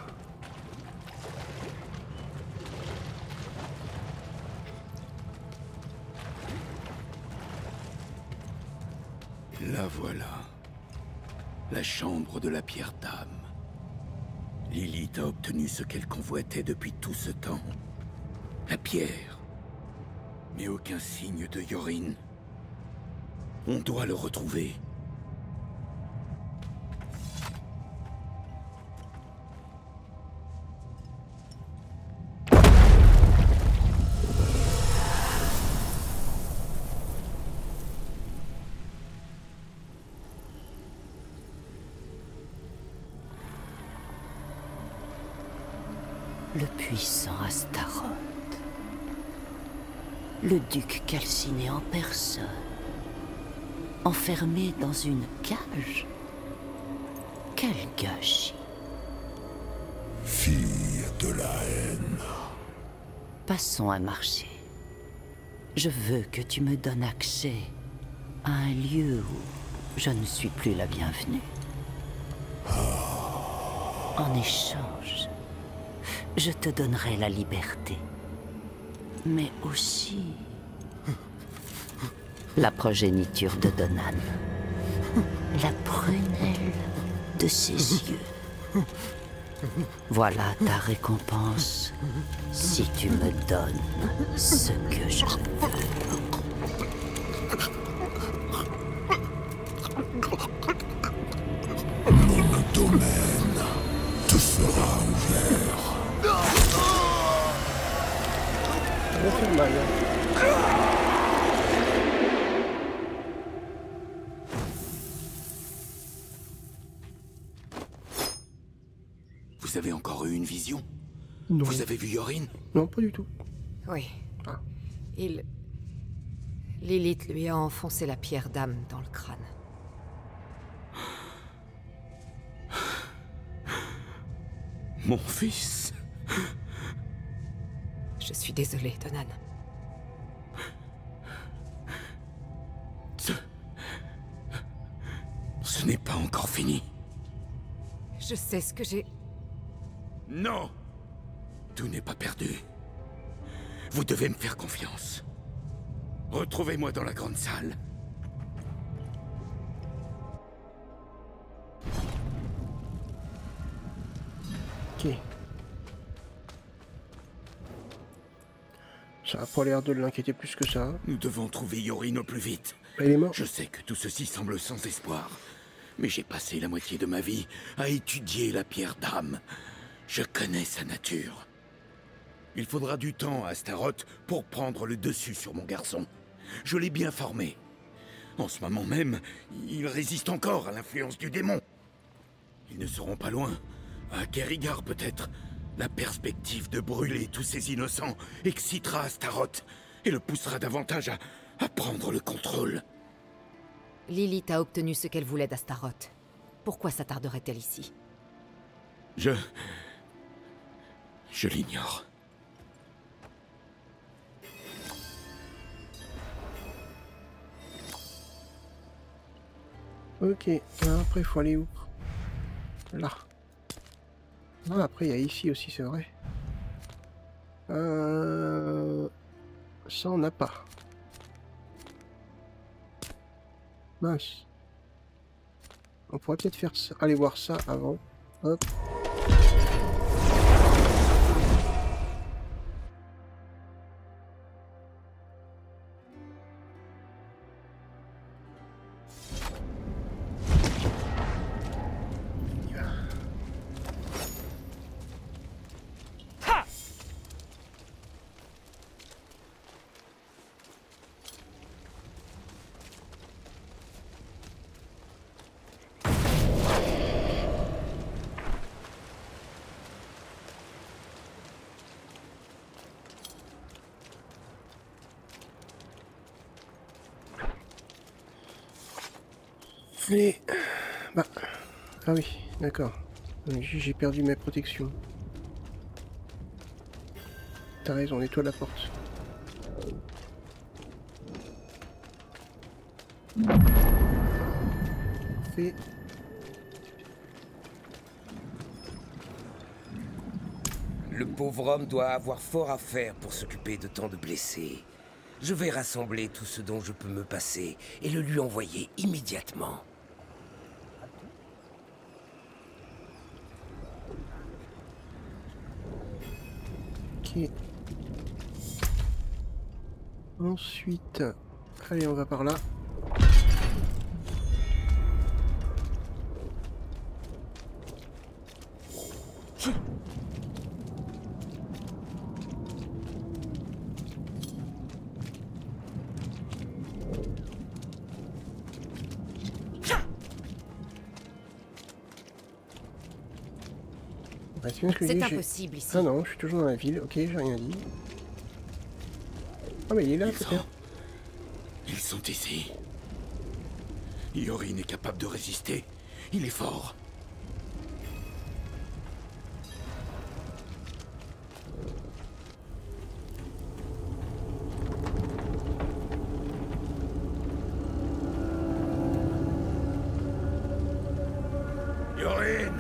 La voilà. La chambre de la pierre d'âme. Lilith a obtenu ce qu'elle convoitait depuis tout ce temps. La pierre. Mais aucun signe de Yorin. On doit le retrouver. Le puissant Astaroth. Le duc calciné en personne. Enfermé dans une cage. Quel gâchis. Fille de la haine. Passons à marcher. Je veux que tu me donnes accès à un lieu où je ne suis plus la bienvenue. En échange, je te donnerai la liberté. Mais aussi la progéniture de Donan. La prunelle de ses yeux. Voilà ta récompense si tu me donnes ce que je veux. Mon domaine te sera ouvert. Ça va faire mal. Vous avez encore eu une vision? Non. Vous avez vu Yorin? Non, pas du tout. Oui. Ah. Lilith lui a enfoncé la pierre d'âme dans le crâne. Mon fils. Je suis désolée, Donan. Ce n'est pas encore fini. Je sais ce que j'ai... Non! Tout n'est pas perdu. Vous devez me faire confiance. Retrouvez-moi dans la grande salle. Ok. Ça a pas l'air de l'inquiéter plus que ça. Nous devons trouver Yorin au plus vite. Elle est morte. Je sais que tout ceci semble sans espoir. Mais j'ai passé la moitié de ma vie à étudier la pierre d'âme. Je connais sa nature. Il faudra du temps à Astaroth pour prendre le dessus sur mon garçon. Je l'ai bien formé. En ce moment même, il résiste encore à l'influence du démon. Ils ne seront pas loin. À Kerrigar peut-être. La perspective de brûler tous ces innocents excitera Astaroth et le poussera davantage à prendre le contrôle. Lilith a obtenu ce qu'elle voulait d'Astaroth. Pourquoi s'attarderait-elle ici? Je l'ignore. Ok, alors après il faut aller où? Là. Ah, après il y a ici aussi, c'est vrai. Ça on n'a pas. Mince. On pourrait peut-être faire ça. Aller voir ça avant. Hop. Mais... Bah... Ah oui, d'accord. J'ai perdu mes protections. T'as raison, nettoie la porte. Fait. Le pauvre homme doit avoir fort à faire pour s'occuper de tant de blessés. Je vais rassembler tout ce dont je peux me passer et le lui envoyer immédiatement. Ok. Ensuite, allez, on va par là. C'est impossible ici. Ah non, je suis toujours dans la ville. Ok, j'ai rien dit. Ah mais il est là peut-être. Ils sont ici. Yorin est capable de résister. Il est fort. Yorin!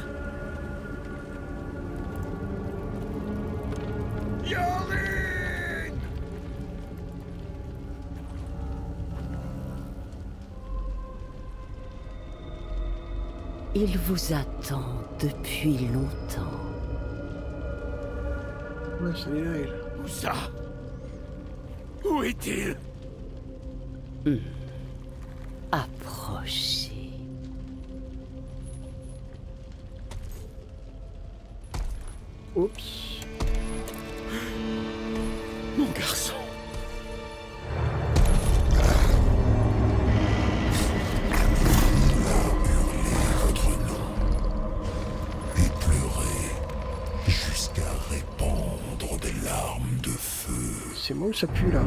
Yorin! Il vous attend depuis longtemps. Ouais, c'est là, elle. Où ça? Où est-il? Approchez. Oups. Mon garçon. Votre nom et pleurer jusqu'à répandre des larmes de feu. C'est moi ou ça pue là?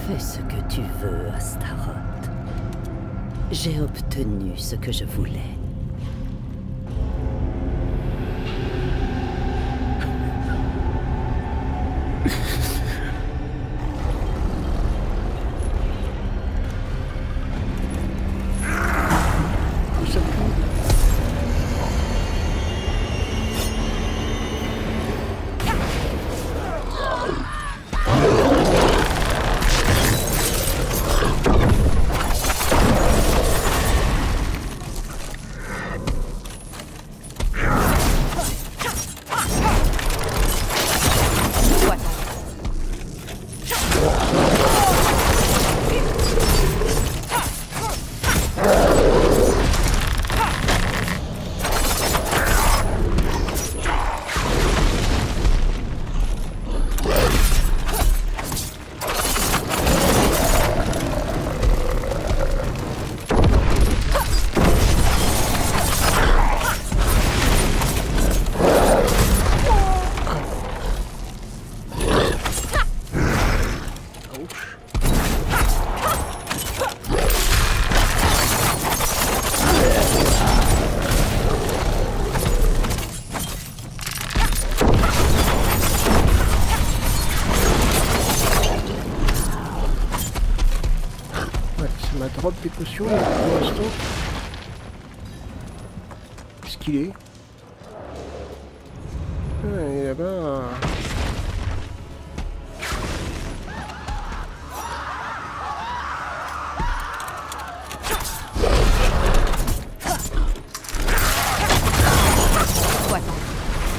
Fais ce que tu veux, Astaroth. J'ai obtenu ce que je voulais. drop des potions pour l'instant. Qu'est-ce qu'il est? Ah, et là-bas...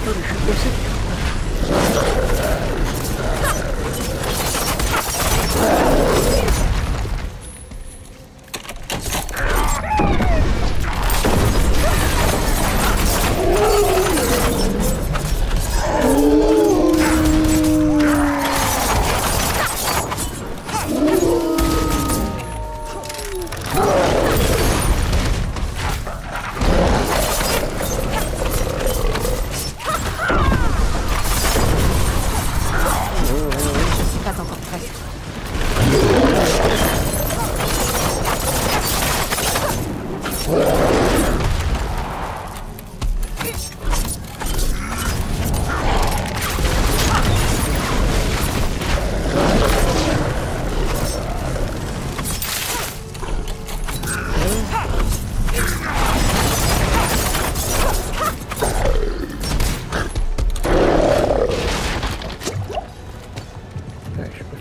Oh, je suis coincé.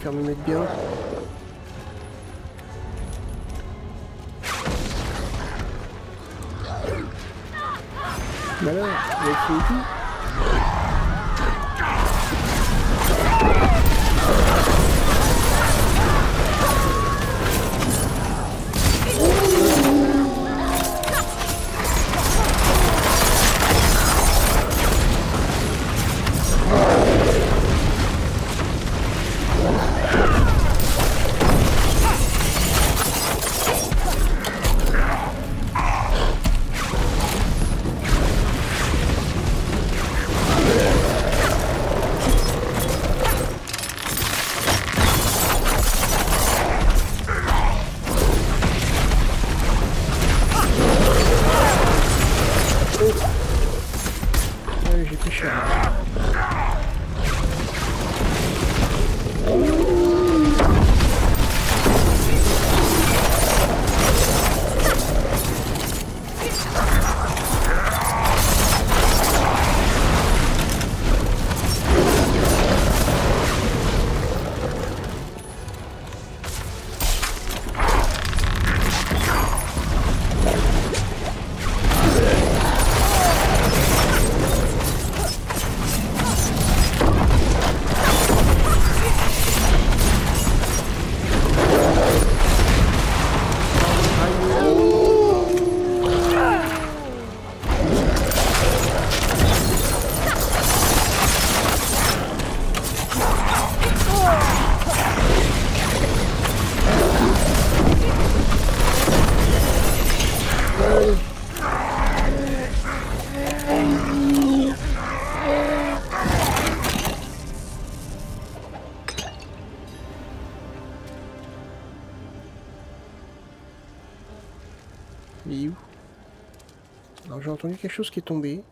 Me mettre bien. Voilà, il a fini tout. J'ai pris cher. Il est où? Alors j'ai entendu quelque chose qui est tombé.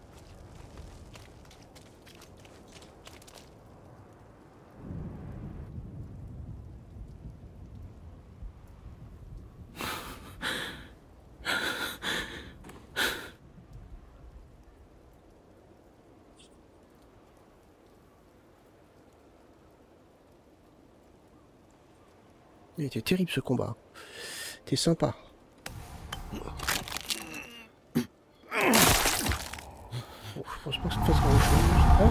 Il était terrible ce combat. C'était sympa. Bon, je pense pas que ça fasse grand chose. Ah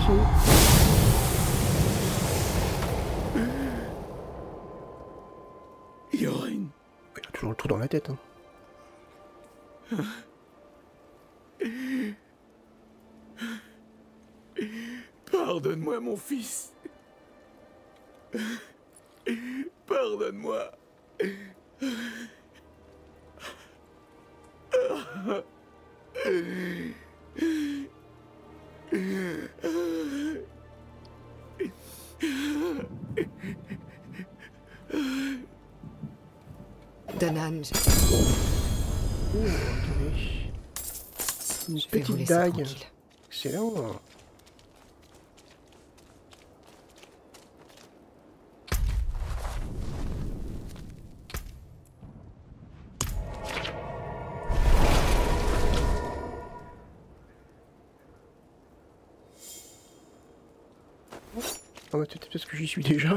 si. Yorin. Il a toujours le trou dans la tête. Hein. Pardonne-moi, mon fils. Pardonne-moi. Danan, Oh, attendez. Une je vais vous petite laisser dague. tranquille. Excellent. Ah bah peut-être parce que j'y suis déjà.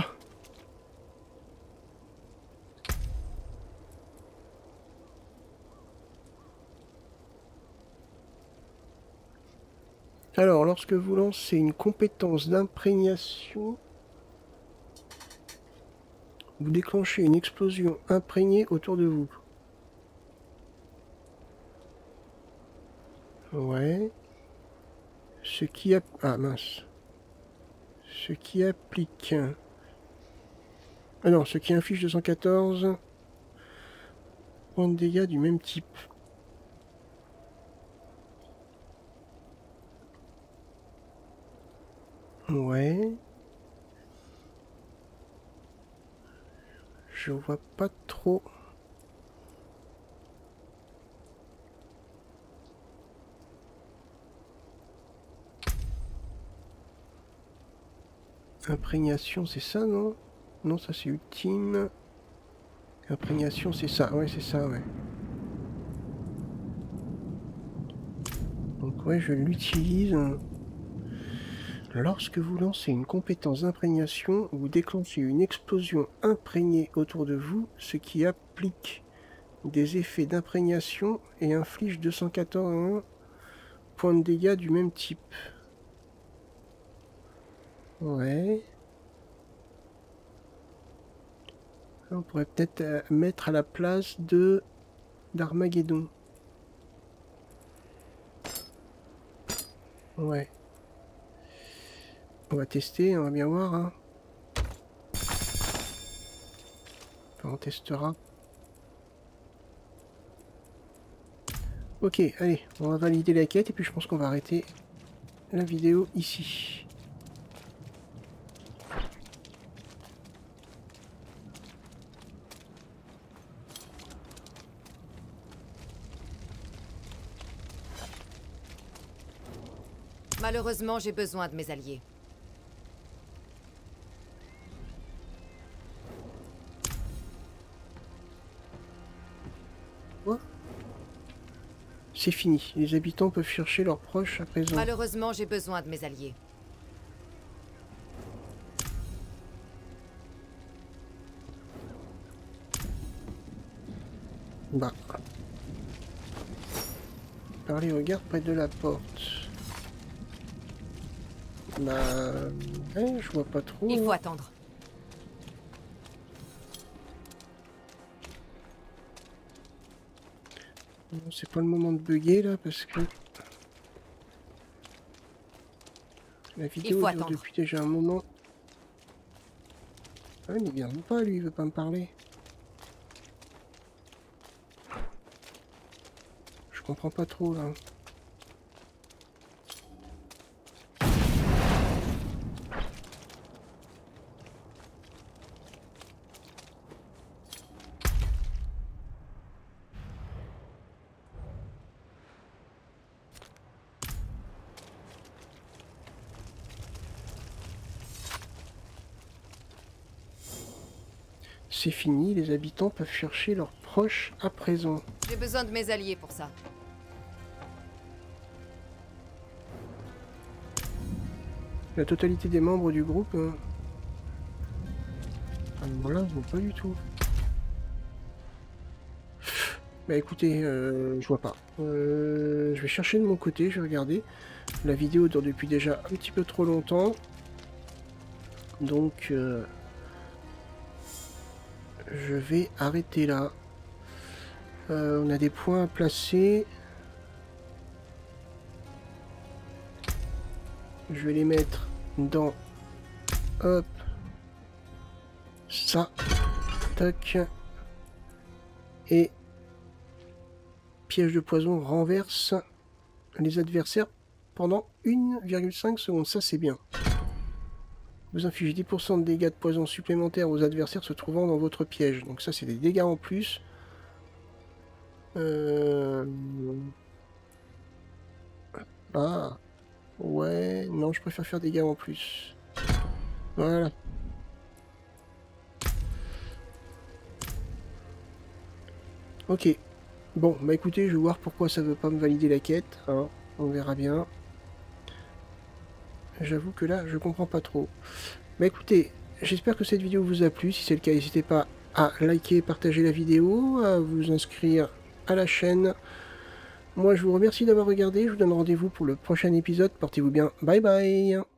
Alors, lorsque vous lancez une compétence d'imprégnation, vous déclenchez une explosion imprégnée autour de vous. Ouais. Ce qui a... Ah mince. Ce qui applique... Ah non, ce qui inflige 214 points de dégâts du même type. Ouais. Je vois pas trop. Imprégnation, c'est ça, non? Non, ça c'est ultime. Imprégnation, c'est ça. Ouais, c'est ça, ouais. Donc ouais, je l'utilise. Lorsque vous lancez une compétence d'imprégnation, vous déclenchez une explosion imprégnée autour de vous, ce qui applique des effets d'imprégnation et inflige 214 points de dégâts du même type. Ouais. On pourrait peut-être mettre à la place de d'Armageddon. Ouais. On va tester, on va bien voir. Hein. Enfin, on testera. Ok, allez, on va valider la quête et puis je pense qu'on va arrêter la vidéo ici. Malheureusement, j'ai besoin de mes alliés. Quoi? C'est fini. Les habitants peuvent chercher leurs proches à présent. Malheureusement, j'ai besoin de mes alliés. Bah. Parlez au garde près de la porte. Bah... ouais, je vois pas trop. Il faut attendre. C'est pas le moment de bugger là parce que... la vidéo dure depuis déjà un moment. Ah mais il vient pas lui, il veut pas me parler. Je comprends pas trop là. C'est fini, les habitants peuvent chercher leurs proches à présent. J'ai besoin de mes alliés pour ça. La totalité des membres du groupe... Ah bon là, je vois pas du tout. Bah écoutez, je vois pas. Je vais chercher de mon côté, je vais regarder. La vidéo dure depuis déjà un petit peu trop longtemps. Donc... je vais arrêter là. On a des points à placer. Je vais les mettre dans... hop. Ça. Tac. Et... piège de poison renverse les adversaires pendant 1,5 secondes. Ça c'est bien. Vous infligez 10% de dégâts de poison supplémentaires aux adversaires se trouvant dans votre piège. Donc ça, c'est des dégâts en plus. Ah. Ouais. Non, je préfère faire des dégâts en plus. Voilà. Ok. Bon, bah écoutez, je vais voir pourquoi ça veut pas me valider la quête. Hein. On verra bien. J'avoue que là, je comprends pas trop. Bah écoutez, j'espère que cette vidéo vous a plu. Si c'est le cas, n'hésitez pas à liker, partager la vidéo, à vous inscrire à la chaîne. Moi, je vous remercie d'avoir regardé. Je vous donne rendez-vous pour le prochain épisode. Portez-vous bien. Bye bye.